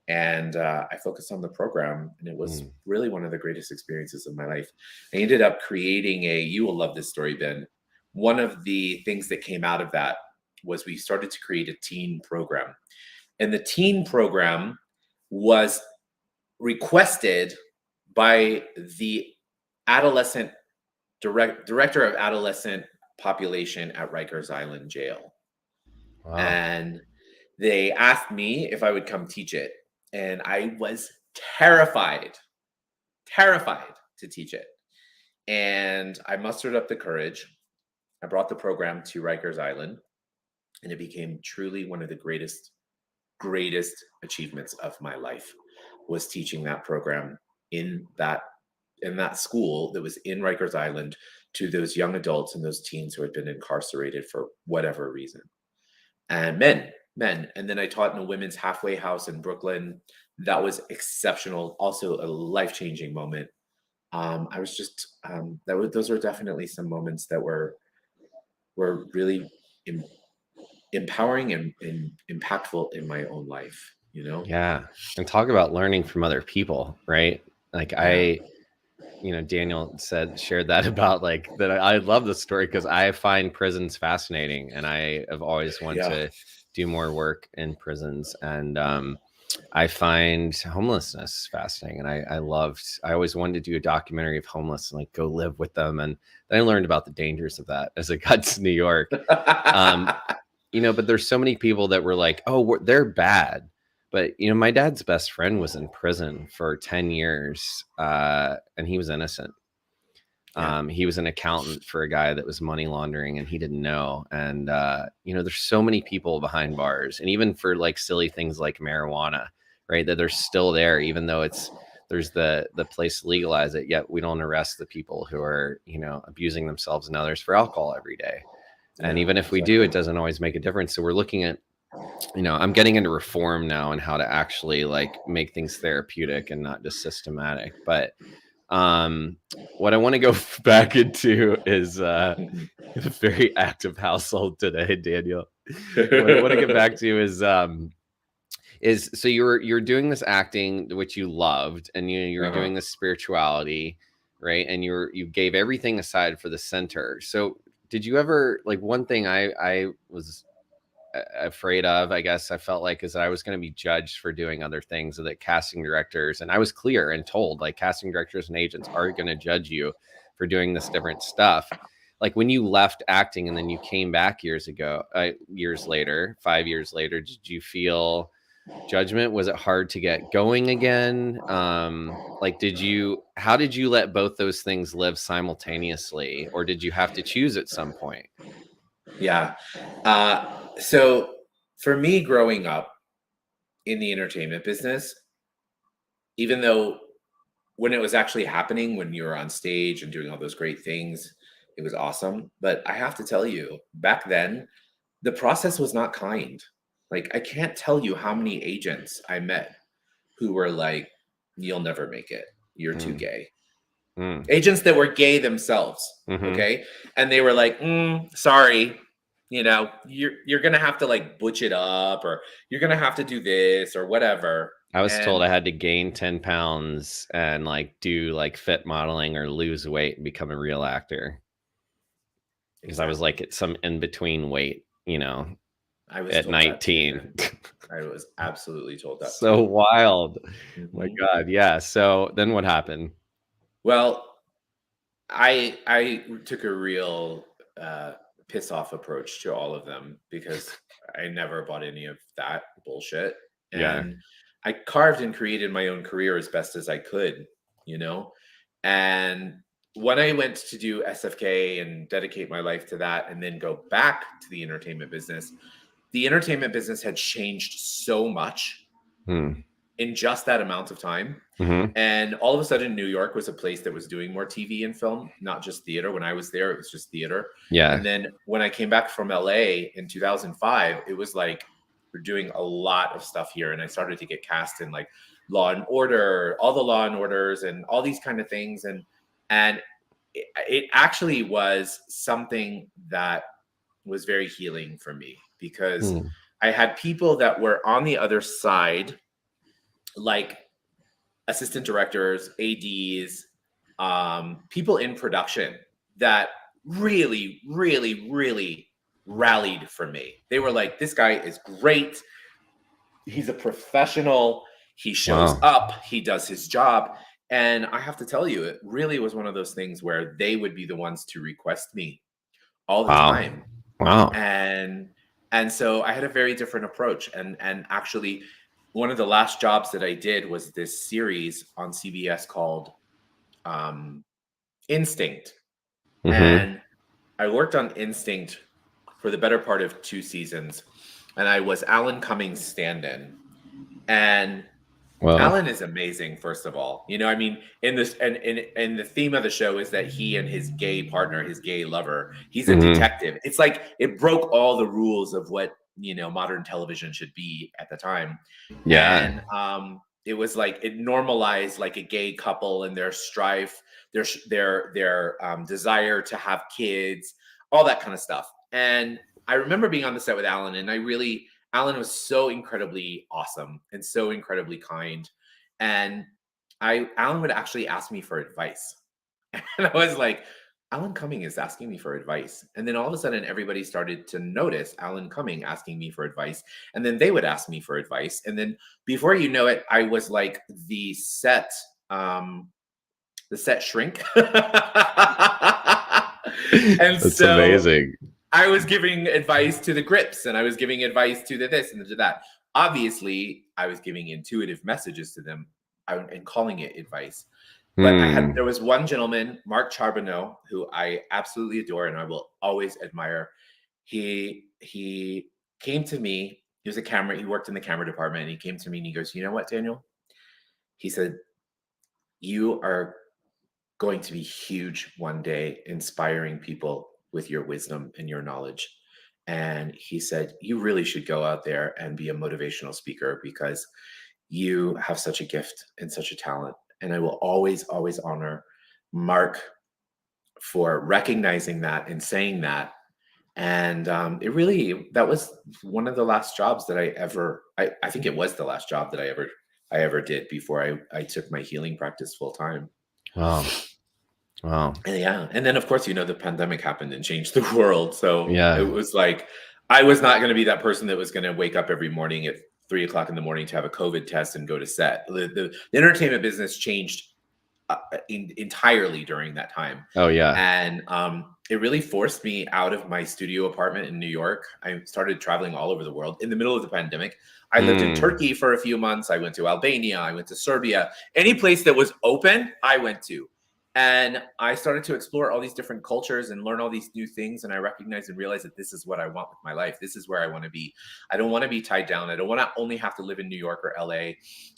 And I focused on the program, and it was really one of the greatest experiences of my life. I ended up creating you will love this story, Ben. One of the things that came out of that was we started to create a teen program. And the teen program was requested by the adolescent director of adolescent population at Rikers Island Jail. Wow. And they asked me if I would come teach it. And I was terrified to teach it. And I mustered up the courage. I brought the program to Rikers Island, and it became truly one of the greatest achievements of my life, was teaching that program in that school that was in Rikers Island to those young adults and those teens who had been incarcerated for whatever reason. And men. And then I taught in a women's halfway house in Brooklyn. That was exceptional. Also a life-changing moment. I was just, those were definitely some moments that were really empowering and impactful in my own life, you know? Yeah. And talk about learning from other people, right? Like Daniel shared that about that. I love the story because I find prisons fascinating, and I have always wanted to do more work in prisons. And I find homelessness fascinating, and I always wanted to do a documentary of homeless and go live with them. And then I learned about the dangers of that as I got to New York. But there's so many people that were like, oh, they're bad. But, my dad's best friend was in prison for 10 years, and he was innocent. He was an accountant for a guy that was money laundering, and he didn't know. And, there's so many people behind bars, and even for silly things like marijuana, right, that they're still there, even though there's the place to legalize it, yet we don't arrest the people who are, abusing themselves and others for alcohol every day. And Yeah, even if we do, it doesn't always make a difference. So we're looking at, I'm getting into reform now and how to actually like make things therapeutic and not just systematic. But what I want to go back into is a very active household today, Daniel. What I want to get back to is so you're doing this acting which you loved, and you're doing this spirituality, right? And you gave everything aside for the center. So did you ever, like, one thing I was afraid of, I guess I felt like, is that I was going to be judged for doing other things, and that casting directors, and I was clear and told, like, casting directors and agents are going to judge you for doing this different stuff. Like, when you left acting and then you came back years later, 5 years later, did you feel judgment? Was it hard to get going again? Like, how did you let both those things live simultaneously, or did you have to choose at some point? Yeah. So for me, growing up in the entertainment business, even though when it was actually happening, when you were on stage and doing all those great things, it was awesome. But I have to tell you, back then, the process was not kind. Like, I can't tell you how many agents I met who were like, "You'll never make it. You're too Mm. gay." Mm. Agents that were gay themselves, Mm-hmm. okay? And they were like, "Sorry, you're gonna have to like butch it up, or you're gonna have to do this or whatever." I was told And I had to gain 10 pounds and like do like fit modeling or lose weight and become a real actor, because I was like exactly, at some in between weight, I was at told that too, 19. man. I was absolutely told that So too. wild. My Mhm. God. Yeah. So then what happened? Well, I took a real piss off approach to all of them because I never bought any of that bullshit, Yeah. and I carved and created my own career as best as I could, you know. And when I went to do SFK and dedicate my life to that, and then go back to the entertainment business had changed so much Hmm. in just that amount of time. Mm-hmm. And all of a sudden, New York was a place that was doing more TV and film, not just theater. When I was there, it was just theater. Yeah. And then when I came back from LA in 2005, it was like we're doing a lot of stuff here. And I started to get cast in like Law and Order, all the Law and Orders, and all these kind of things. And it actually was something that was very healing for me, because Hmm. I had people that were on the other side, like assistant directors, ADs, people in production that really, really, really rallied for me. They were like, "This guy is great. He's a professional. He shows Wow. up. He does his job." And I have to tell you, it really was one of those things where they would be the ones to request me all the Wow. time. Wow. And so I had a very different approach. And actually, one of the last jobs that I did was this series on CBS called um, Instinct. Mm-hmm. And I worked on Instinct for the better part of 2 seasons. And I was Alan Cummings' stand-in. And Well. Alan is amazing, first of all. I mean, in this and the theme of the show is that he and his gay partner, his gay lover, he's a Mm-hmm. detective. It's like it broke all the rules of what, modern television should be at the time. Yeah. And it was like it normalized like a gay couple and their strife, their desire to have kids, all that kind of stuff. And I remember being on the set with Alan, and Alan was so incredibly awesome and so incredibly kind. And Alan would actually ask me for advice. And I was like, Alan Cumming is asking me for advice. And then all of a sudden, everybody started to notice Alan Cumming asking me for advice. And then they would ask me for advice. And then before you know it, I was like the set shrink. And That's so amazing. I was giving advice to the grips, and I was giving advice to the this and to that. Obviously, I was giving intuitive messages to them and calling it advice. But Hmm. there was one gentleman, Mark Charbonneau, who I absolutely adore and I will always admire. He came to me. He was a camera. He worked in the camera department, and he came to me and he goes, "You know what, Daniel?" He said, you are going to be huge one day, inspiring people with your wisdom and your knowledge. And he said, you really should go out there and be a motivational speaker because you have such a gift and such a talent. And I will always, always honor Mark for recognizing that and saying that. And it really, that was one of the last jobs that I think it was the last job that I ever did before I took my healing practice full time. Wow. Wow. And yeah, and then of course, the pandemic happened and changed the world. So it Yeah. was like I was not going to be that person that was going to wake up every morning at 3 o'clock in the morning to have a COVID test and go to set. The entertainment business changed entirely during that time. Oh, yeah. And it really forced me out of my studio apartment in New York. I started traveling all over the world in the middle of the pandemic. I lived in Turkey for a few months. I went to Albania. I went to Serbia. Any place that was open, I went to. And I started to explore all these different cultures and learn all these new things. And I recognized and realized that this is what I want with my life. This is where I want to be. I don't want to be tied down. I don't want to only have to live in New York or LA.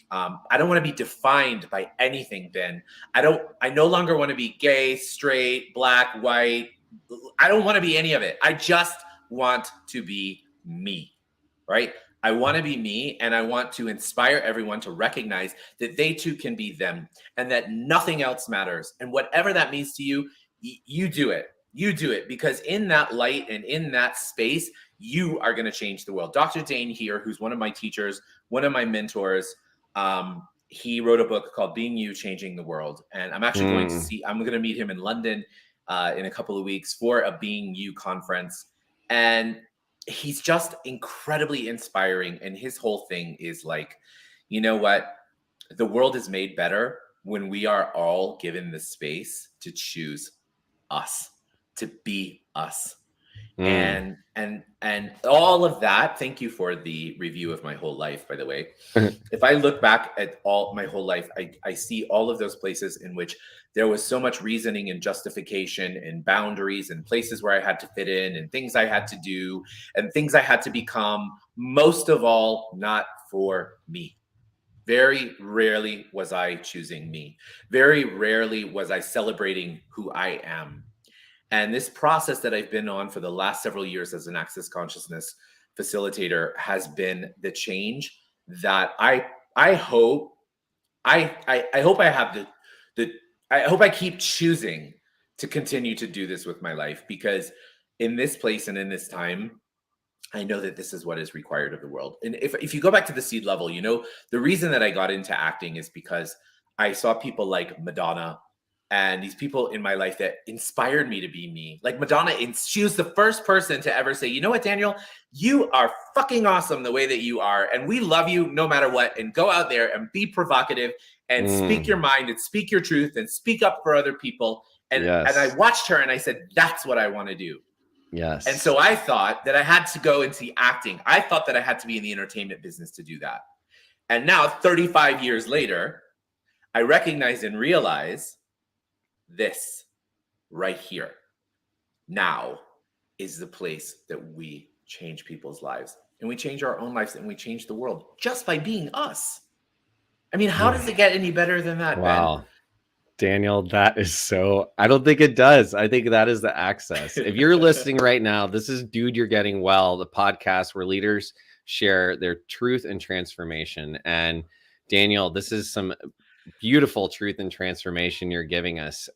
I don't want to be defined by anything, Ben. I no longer want to be gay, straight, black, white. I don't want to be any of it. I just want to be me, right? I want to be me, and I want to inspire everyone to recognize that they too can be them and that nothing else matters. And whatever that means to you, you do it. You do it, because in that light and in that space, you are going to change the world. Dr. Dane here, who's one of my teachers, one of my mentors, he wrote a book called Being You, Changing the World. And I'm actually I'm going to meet him in London in a couple of weeks for a Being You conference. And he's just incredibly inspiring. And his whole thing is like, you know what? The world is made better when we are all given the space to choose us, to be us. And all of that. Thank you for the review of my whole life, by the way. If I look back at all my whole life, I see all of those places in which there was so much reasoning and justification and boundaries and places where I had to fit in and things I had to do and things I had to become, most of all, not for me. Very rarely was I choosing me. Very rarely was I celebrating who I am. And this process that I've been on for the last several years as an access consciousness facilitator has been the change that I hope I hope I have the I hope I keep choosing to continue to do this with my life, because in this place and in this time, I know that this is what is required of the world. And if you go back to the seed level, the reason that I got into acting is because I saw people like Madonna and these people in my life that inspired me to be me. Like Madonna, she was the first person to ever say, you know what, Daniel, you are fucking awesome the way that you are. And we love you no matter what. And go out there and be provocative and speak your mind and speak your truth and speak up for other people. And I watched her and I said, that's what I want to do. Yes. And so I thought that I had to go into acting. I thought that I had to be in the entertainment business to do that. And now, 35 years later, I recognize and realize this right here now is the place that we change people's lives, and we change our own lives, and we change the world just by being us. I mean, how does it get any better than that, wow. Ben? Daniel, that is so, I don't think it does. I think that is the access. If you're listening right now, this is Dude, You're Getting Well, the podcast where leaders share their truth and transformation. And Daniel, this is some beautiful truth and transformation you're giving us.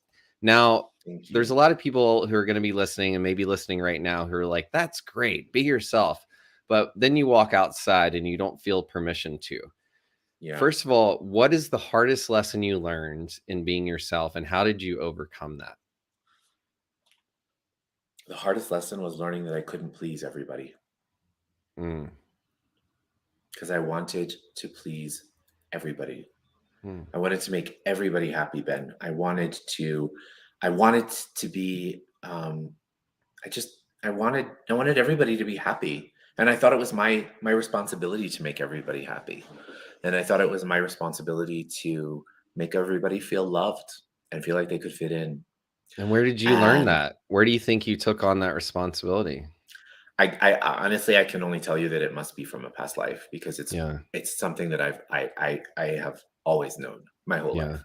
Now, there's a lot of people who are going to be listening and maybe listening right now who are like, that's great, be yourself. But then you walk outside and you don't feel permission to. Yeah. First of all, what is the hardest lesson you learned in being yourself, and how did you overcome that? The hardest lesson was learning that I couldn't please everybody. Because I wanted to please everybody. I wanted to make everybody happy, Ben. I wanted to be, I wanted everybody to be happy. And I thought it was my responsibility to make everybody happy. And I thought it was my responsibility to make everybody feel loved and feel like they could fit in. And where did you learn that? Where do you think you took on that responsibility? I honestly, I can only tell you that it must be from a past life, because it's something that I have always known my whole life.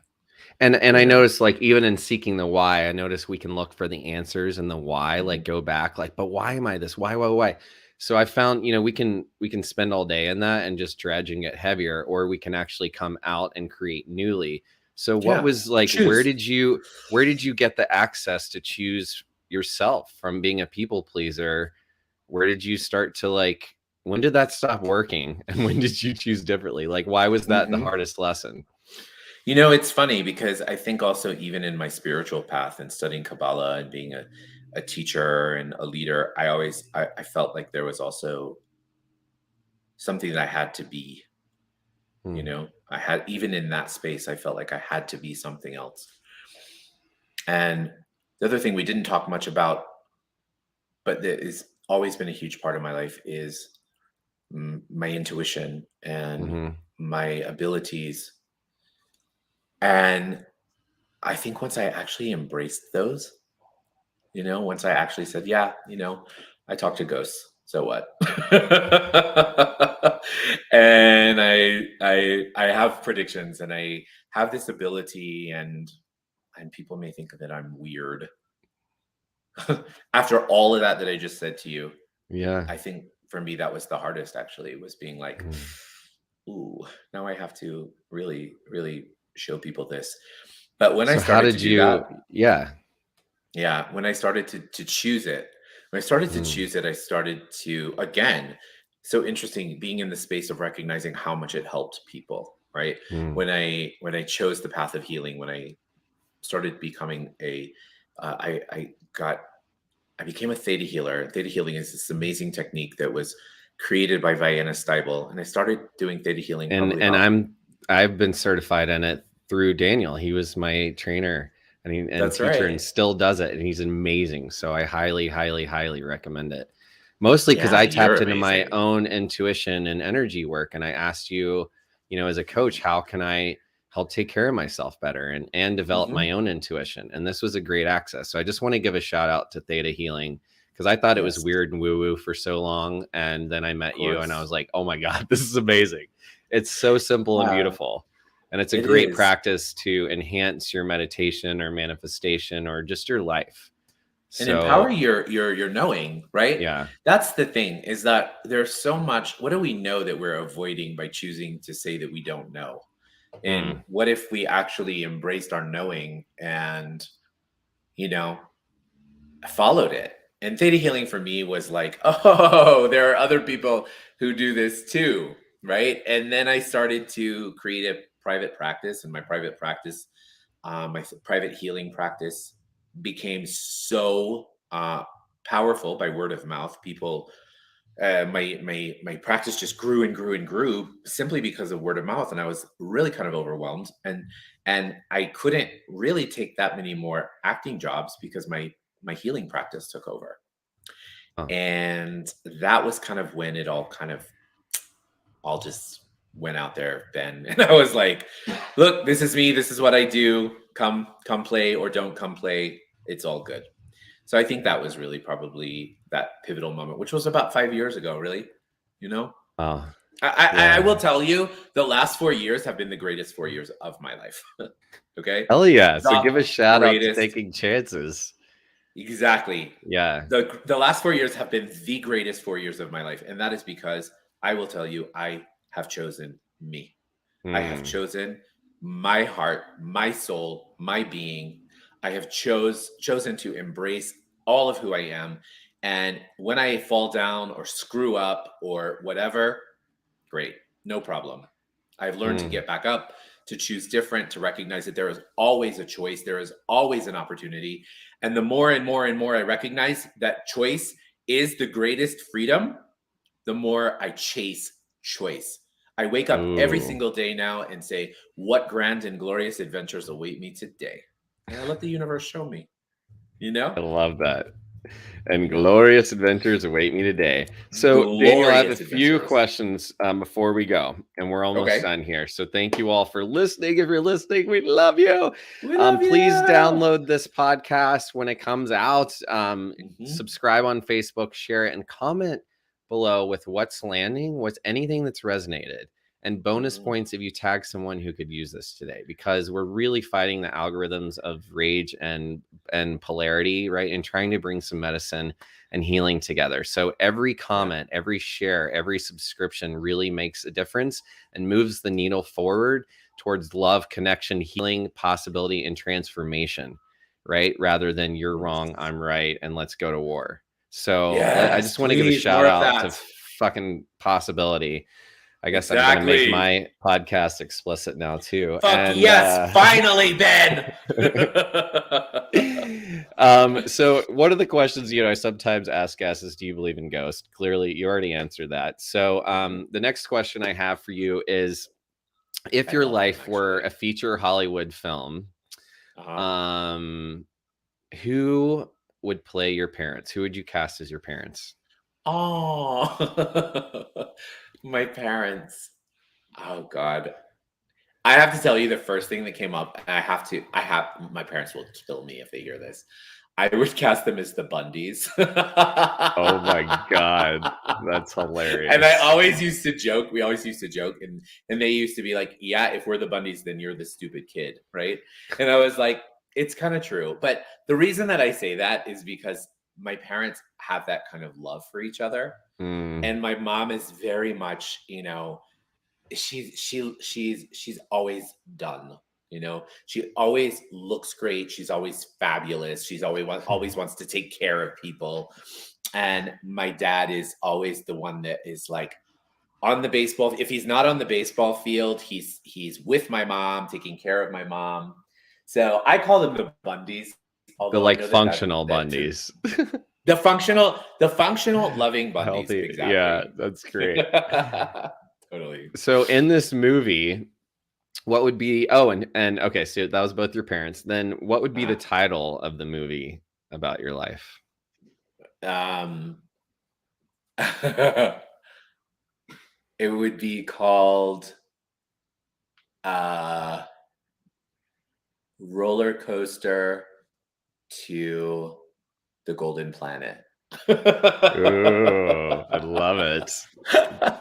And I you know? noticed, like, even in seeking the why, I noticed we can look for the answers in the why, like, Mhm. go back, like, "But why am I this? Why?" So I found, we can spend all day in that and just dredge and get heavier, or we can actually come out and create newly. So what Yeah. was like, where Choose. did you get the access to choose yourself from being a people pleaser? Where did you start to, like, when did that stop working? And when did you choose differently? Like, why was that the Mhm. hardest lesson? It's funny because I think also even in my spiritual path and studying Kabbalah and being a teacher and a leader, I felt like there was also something that I had to be, you Hmm. know. I had even in that space, I felt like I had to be something else. And the other thing we didn't talk much about, but that has always been a huge part of my life is my intuition and Mhm. my abilities. And I think once I actually embraced those, once I actually said, yeah, I talk to ghosts. So what? And I have predictions and I have this ability and people may think that I'm weird. After all of that I just said to you, Yeah. I think for me that was the hardest actually was being like, Mm. ooh, now I have to really, really show people this. But when I So how started to did do that, you yeah. yeah, when I started to choose it, when I started to Mm, choose it, I started to again, so interesting being in the space of recognizing how much it helped people, right? mm, When I chose the path of healing, when I started becoming I became a theta healer. Theta healing is this amazing technique that was created by Vienna Steibel, and I started doing theta healing and probably and about. I've been certified in it through Daniel. He was my trainer and That's teacher and right. still does it, and he's amazing. So I highly, highly, highly recommend it. Mostly because Yeah, I you're tapped into my amazing. own intuition and energy work, and I asked you, as a coach, how can I help take care of myself better and develop Hmm. my own intuition? And this was a great access. So I just want to give a shout out to Theta Healing because I thought it was Yes, weird and woo woo for so long, and then I of met you, and I course. was like, oh my god, this is amazing. It's so simple and Yeah, beautiful. And it's a it great is. practice to enhance your meditation or manifestation or just your life. And empower So, your knowing, right? yeah. That's the thing is that there's so much. What do we know that we're avoiding by choosing to say that we don't know? And Mm, what if we actually embraced our knowing and you know followed it? And theta healing for me was like, oh, there are other people who do this too, right? And then I started to create a private practice, and my private practice, private healing practice, became so powerful by word of mouth. People, my practice just grew and grew and grew simply because of word of mouth, and I was really kind of overwhelmed, and I couldn't really take that many more acting jobs because my healing practice took over. oh, And that was kind of when it all just went out there, Ben. And I was like, look, this is me, this is what I do. Come play or don't come play. It's all good. So I think that was really probably that pivotal moment, which was about 5 years ago, really. You know? oh, I yeah. will tell you, the last 4 years have been the greatest 4 years of my life. Okay? Hell yeah. So The give a shout out to greatest. taking chances. Exactly. Yeah. The last 4 years have been the greatest 4 years of my life. And that is because I will tell you, I have chosen me. I have Mm, chosen my heart, my soul, my being. I have chosen to embrace all of who I am. And when I fall down or screw up or whatever, great, no problem. I've learned to mm, get back up, to choose different, to recognize that there is always a choice, there is always an opportunity. And the more and more and more I recognize that choice is the greatest freedom, the more I chase choice. I wake up every ooh, single day now and say, what grand and glorious adventures await me today? And I let the universe show me, you know, I love that. And you know, glorious adventures await me today. So, Daniel, I have a glorious few adventures. questions before we go, and we're almost Okay. done here. So, thank you all for listening. If you're listening, we love you. We love Please you. download this podcast when it comes out. Mhm. Subscribe on Facebook, share it, and comment below with what's landing, what's anything that's resonated. and bonus points if you tag someone who could use this today, because we're really fighting the algorithms of rage and polarity, right? And trying to bring some medicine and healing together. So every comment, every share, every subscription really makes a difference and moves the needle forward towards love, connection, healing, possibility, and transformation, right? Rather than you're wrong, I'm right, and let's go to war. So I just want to give a shout out to fucking possibility. I guess I'm going to make my podcast explicit now too. Fuck yes, finally, Ben. So one of the questions, I sometimes ask guests is, do you believe in ghosts? Clearly, you already answered that. So the next question I have for you is, if your life were a feature Hollywood film, who would play your parents? Who would you cast as your parents? Oh, my parents. Oh God. I have to tell you the first thing that came up. My parents will kill me if they hear this. I would cast them as the Bundys. Oh my God. That's hilarious. And I always used to joke. We always used to joke. And they used to be like, yeah, if we're the Bundys, then you're the stupid kid. Right. And I was like, it's kind of true. But the reason that I say that is because my parents have that kind of love for each other. And my mom is very much, she's always done. She always looks great. She's always fabulous. She's always wants to take care of people. And my dad is always the one that is like on the baseball. If he's not on the baseball field, he's with my mom, taking care of my mom. So I call them the Bundys. The like functional Bundys. The functional loving Bundys. Healthy. Exactly. Yeah, that's great. Totally. So in this movie, what would be, and okay, so that was both your parents. Then what would be the title of the movie about your life? It would be called Roller Coaster to the Golden Planet. Ooh, I love it.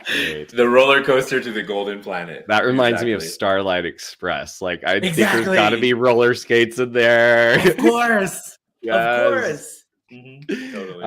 Great. The Roller Coaster to the Golden Planet. That reminds me of Starlight Express. Like, I think there's got to be roller skates in there. Of course. Yes. Of course. Mm-hmm. Totally.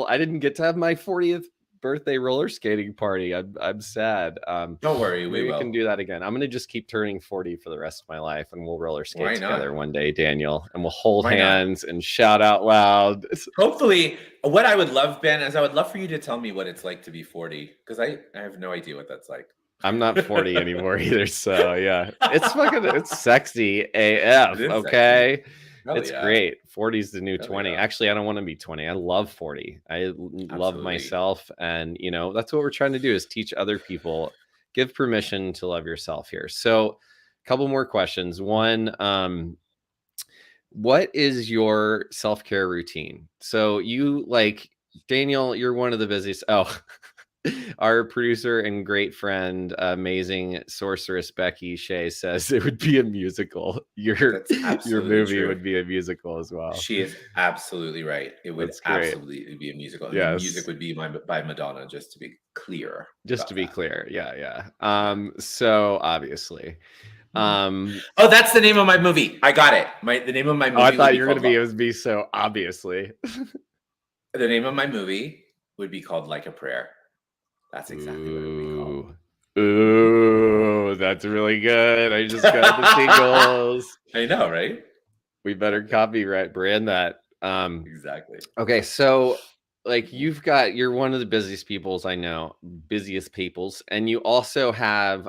I didn't get to have my 40th birthday roller skating party. I'm sad. Don't worry, we can do that again. I'm gonna just keep turning 40 for the rest of my life, and we'll roller skate together one day, Daniel, and we'll hold hands and shout out loud. Hopefully, what I would love, Ben, is I would love for you to tell me what it's like to be 40, because I have no idea what that's like. I'm not 40 anymore either, so yeah, it's sexy AF. Okay. Sexy. It's great. 40 is the new 20. Yeah. Actually, I don't want to be 20. I love 40. I love myself. And, that's what we're trying to do, is teach other people, give permission to love yourself here. So a couple more questions. One, what is your self-care routine? So Daniel, you're one of the busiest. Our producer and great friend, amazing sorceress Becky Shea, says it would be a musical. Your movie would be a musical as well. She is absolutely right. It would absolutely be a musical. And the music would be by Madonna, just to be clear. Yeah. So obviously. That's the name of my movie. I got it. The name of my movie. I thought you were going to be, it would be so obviously. The name of my movie would be called Like a Prayer. That's exactly what it would be called. Ooh, that's really good. I just got the singles. I know, right? We better copyright brand that. Exactly. Okay, so you're one of the busiest peoples I know, and you also have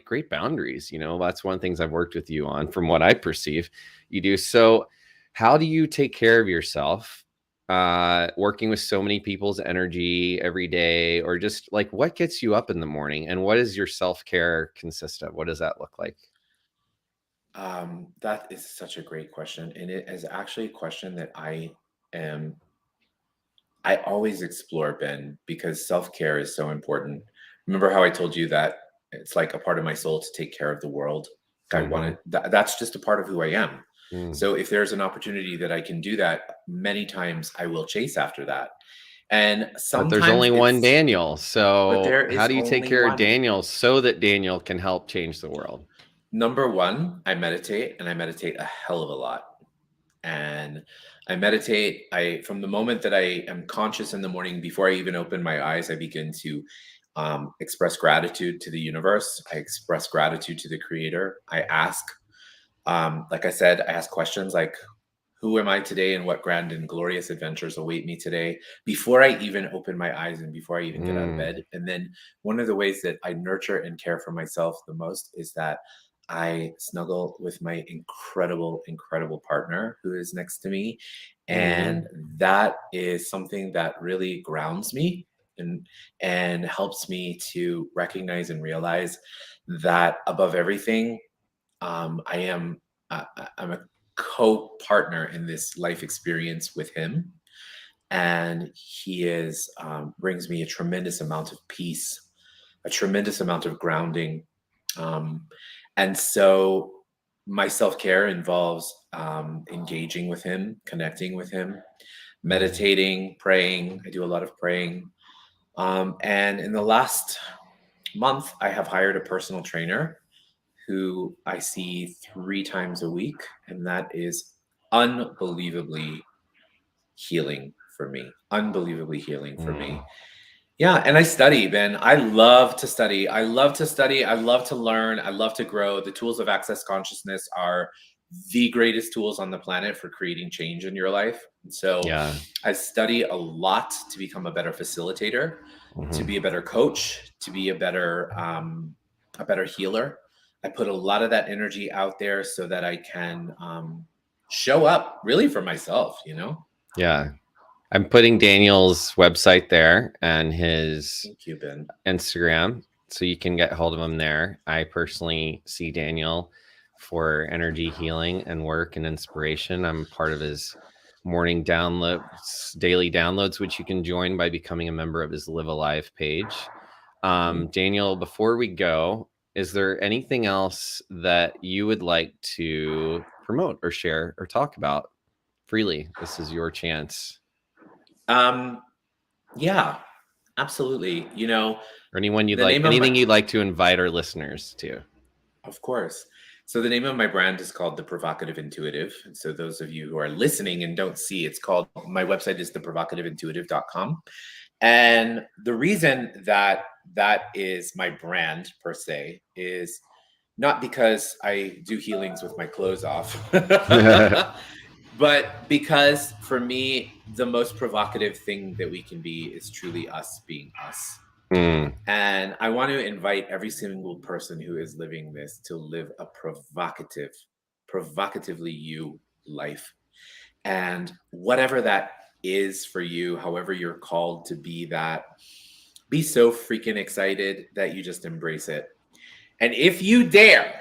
great boundaries. That's one of the things I've worked with you on, from what I perceive you do. So how do you take care of yourself? Working with so many people's energy every day, or just what gets you up in the morning, and what does your self-care consist of? What does that look like? That is such a great question. And it is actually a question that I always explore, Ben, because self-care is so important. Remember how I told you that it's like a part of my soul to take care of the world? That's just a part of who I am. So if there's an opportunity that I can do that, many times I will chase after that. And But there's sometimes only one Daniel. but So there how is do you take only care of one. Daniel so that Daniel can help change the world? Number one, I meditate, and I meditate a hell of a lot. And I meditate. From the moment that I am conscious in the morning, before I even open my eyes, I begin to express gratitude to the universe. I express gratitude to the creator. I ask, like I said, I ask questions like, who am I today and what grand and glorious adventures await me today before I even open my eyes and before I even get out of Mm, bed? And then one of the ways that I nurture and care for myself the most is that I snuggle with my incredible, incredible partner who is next to me. mm, And that is something that really grounds me and helps me to recognize and realize that above everything, I am I'm a co-partner in this life experience with him, and he is brings me a tremendous amount of peace, a tremendous amount of grounding, um, and so my self-care involves engaging with him, connecting with him, mm, meditating, praying. I do a lot of praying, and in the last month, I have hired a personal trainer who I see 3 times a week, and that is unbelievably healing for me. Unbelievably healing for mm. me. Yeah, and I study, Ben. I love to study. I love to study. I love to learn. I love to grow. The tools of access consciousness are the greatest tools on the planet for creating change in your life. And so Yeah. I study a lot to become a better facilitator, to Mhm. be a better coach, to be a better healer. I put a lot of that energy out there so that I can show up really for myself, you know? Yeah. I'm putting Daniel's website there and his Thank you, Ben. Instagram so you can get hold of him there. I personally see Daniel for energy healing and work and inspiration. I'm part of his morning downloads, daily downloads, which you can join by becoming a member of his Live Alive page. Mhm. Daniel, before we go, is there anything else that you would like to promote or share or talk about freely? This is your chance. Um, yeah, absolutely. You know, Or anyone you'd the like, name of my anything you'd like to invite our listeners to. of course. So the name of my brand is called The Provocative Intuitive. And so those of you who are listening and don't see, it's called my website is theprovocativeintuitive.com. And the reason that that is my brand per se is not because I do healings with my clothes off, but because for me, the most provocative thing that we can be is truly us being us. Mm, And I want to invite every single person who is living this to live a provocatively you life. And whatever that is for you, however you're called to be that, be so freaking excited that you just embrace it. And if you dare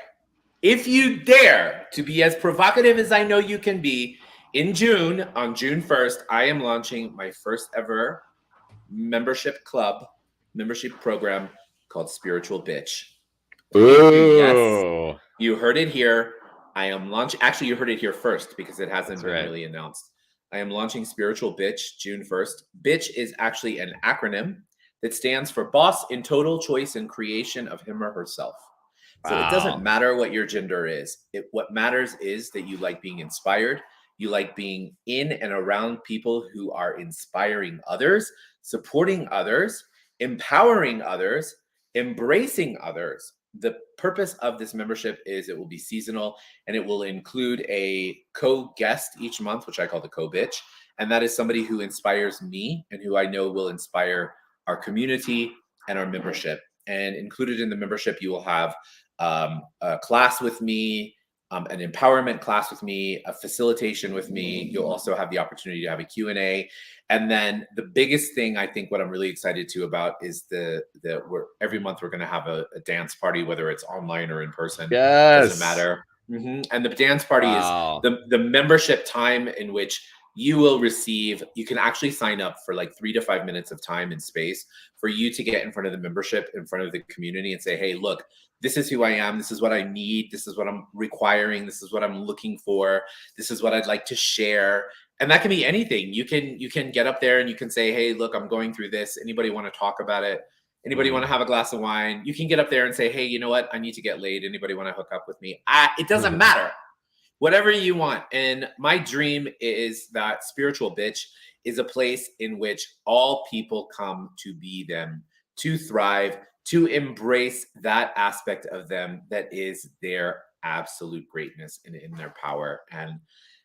to be as provocative as I know you can be, in June, on June 1st, I am launching my first ever membership club, membership program called Spiritual Bitch. Yes, ooh, you heard it here. I am launching, actually, you heard it here first because it that's hasn't been right. really announced. I am launching Spiritual Bitch June 1st. Bitch is actually an acronym that stands for Boss in Total Choice and Creation of Him or Herself. So it doesn't Wow. matter what your gender is. What matters is that you like being inspired. You like being in and around people who are inspiring others, supporting others, empowering others, embracing others. The purpose of this membership is it will be seasonal and it will include a co-guest each month, which I call the co-bitch. And that is somebody who inspires me and who I know will inspire our community and our membership. And included in the membership, you will have a class with me, an empowerment class with me, a facilitation with me. You'll also have the opportunity to have a Q&A. And then the biggest thing I think what I'm really excited to about is we're every month we're going to have a dance party, whether it's online or in person, doesn't Yes. matter. And the dance party is Wow. the membership time in which you will receive, you can actually sign up for like 3 to 5 minutes of time and space for you to get in front of the membership, in front of the community and say, hey, look, this is who I am. This is what I need. This is what I'm requiring. This is what I'm looking for. This is what I'd like to share. And that can be anything. You can get up there and you can say, hey, look, I'm going through this. Anybody want to talk about it? Anybody want to have a glass of wine? You can get up there and say, hey, you know what? I need to get laid. Anybody want to hook up with me? It doesn't matter. Whatever you want. And my dream is that Spiritual Bitch is a place in which all people come to be them, to thrive, to embrace that aspect of them that is their absolute greatness and in their power. And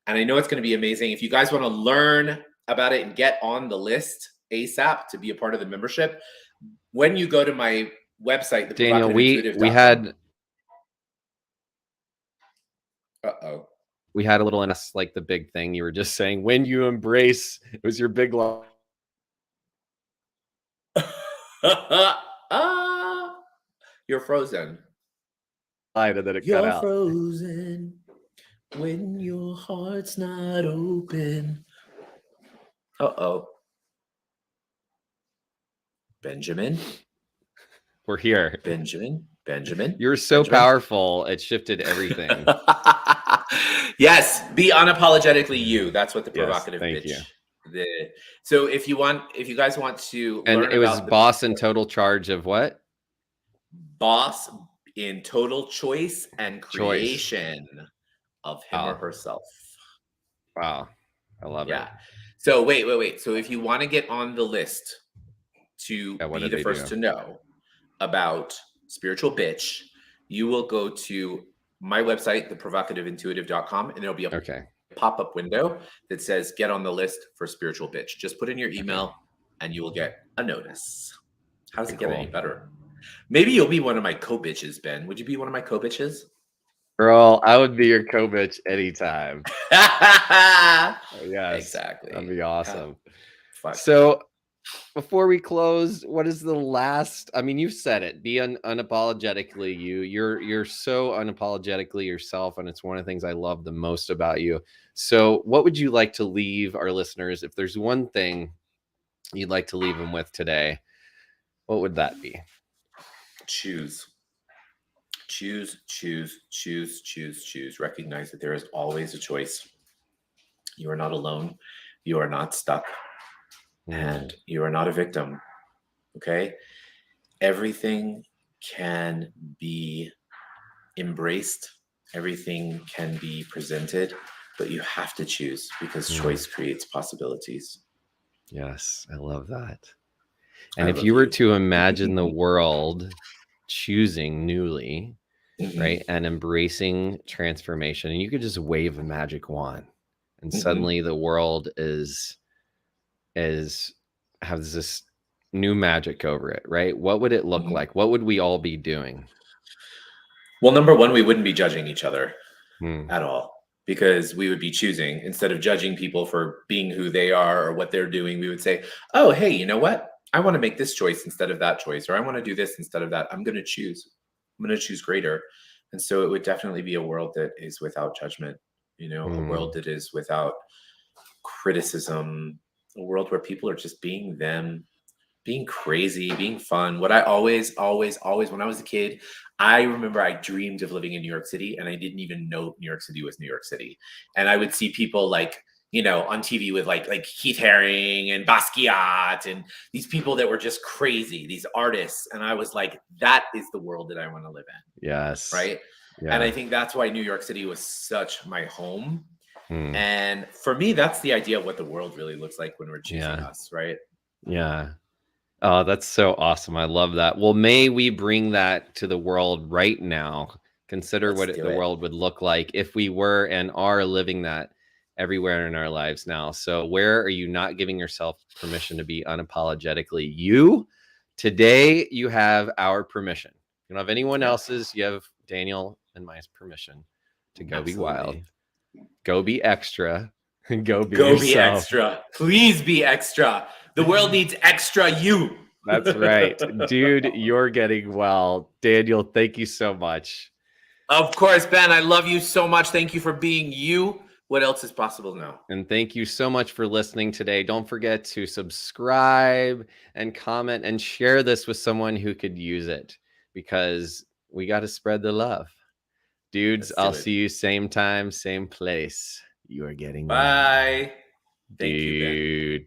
I know it's going to be amazing. If you guys want to learn about it and get on the list ASAP to be a part of the membership, when you go to my website, Daniel, we had we had a little like the big thing you were just saying. When you embrace, it was your big line. You're frozen. And then it cut out. You're frozen when your heart's not open. Benjamin. We're here. Benjamin. You're so powerful. It shifted everything. Yes, be unapologetically you. That's what the provocative thank bitch. You. So if you guys want to and learn it was boss in total charge of what? Boss in total choice and creation of him or herself. Wow. I love it. So wait. So if you want to get on the list to be the first to know about Spiritual Bitch, you will go to my website, theprovocativeintuitive.com, and there'll be a pop-up window that says get on the list for Spiritual Bitch. Just put in your email and you will get a notice. How does it get any better? Maybe you'll be one of my co-bitches, Ben. Would you be one of my co-bitches? Girl, I would be your co-bitch anytime. Yes, exactly. That'd be awesome. So before we close, what is the last? I mean, you've said it. Be unapologetically you. You're so unapologetically yourself, and it's one of the things I love the most about you. So, what would you like to leave our listeners? If there's one thing you'd like to leave them with today, what would that be? Choose. Recognize that there is always a choice. You are not alone. You are not stuck. And you are not a victim. Okay? Everything can be embraced. Everything can be presented, but you have to choose because choice creates possibilities. Yes, I love that. And if you were to imagine the world choosing newly, right, and embracing transformation, and you could just wave a magic wand, and suddenly the world has this new magic over it, right? What would it look like? What would we all be doing? Well, number one, we wouldn't be judging each other at all, because we would be choosing. Instead of judging people for being who they are or what they're doing, we would say, oh, hey, you know what? I want to make this choice instead of that choice, or I want to do this instead of that. I'm going to choose. I'm going to choose greater. And so it would definitely be a world that is without judgment, you know, a world that is without criticism, a world where people are just being them, being crazy, being fun. What I always, when I was a kid, I remember I dreamed of living in New York City, and I didn't even know New York City was New York City. And I would see people like, you know, on TV with like Keith Haring and Basquiat and these people that were just crazy, these artists. And I was like, that is the world that I want to live in. Yes. Right. Yeah. And I think that's why New York City was such my home. And for me, that's the idea of what the world really looks like when we're choosing us. Right. Yeah. Oh, that's so awesome. I love that. Well, may we bring that to the world right now. Consider what the world would look like if we were and are living that everywhere in our lives now. So where are you not giving yourself permission to be unapologetically you? Today, you have our permission. You don't have anyone else's. You have Daniel and my permission to go be wild. Go be extra. Go be extra. Please be extra. The world needs extra you. That's right. Dude, you're getting well. Daniel, thank you so much. Of course, Ben. I love you so much. Thank you for being you. What else is possible now? And thank you so much for listening today. Don't forget to subscribe and comment and share this with someone who could use it, because we got to spread the love. Dudes, I'll see you same time, same place. You are getting bye. Thank you, Ben. Dude.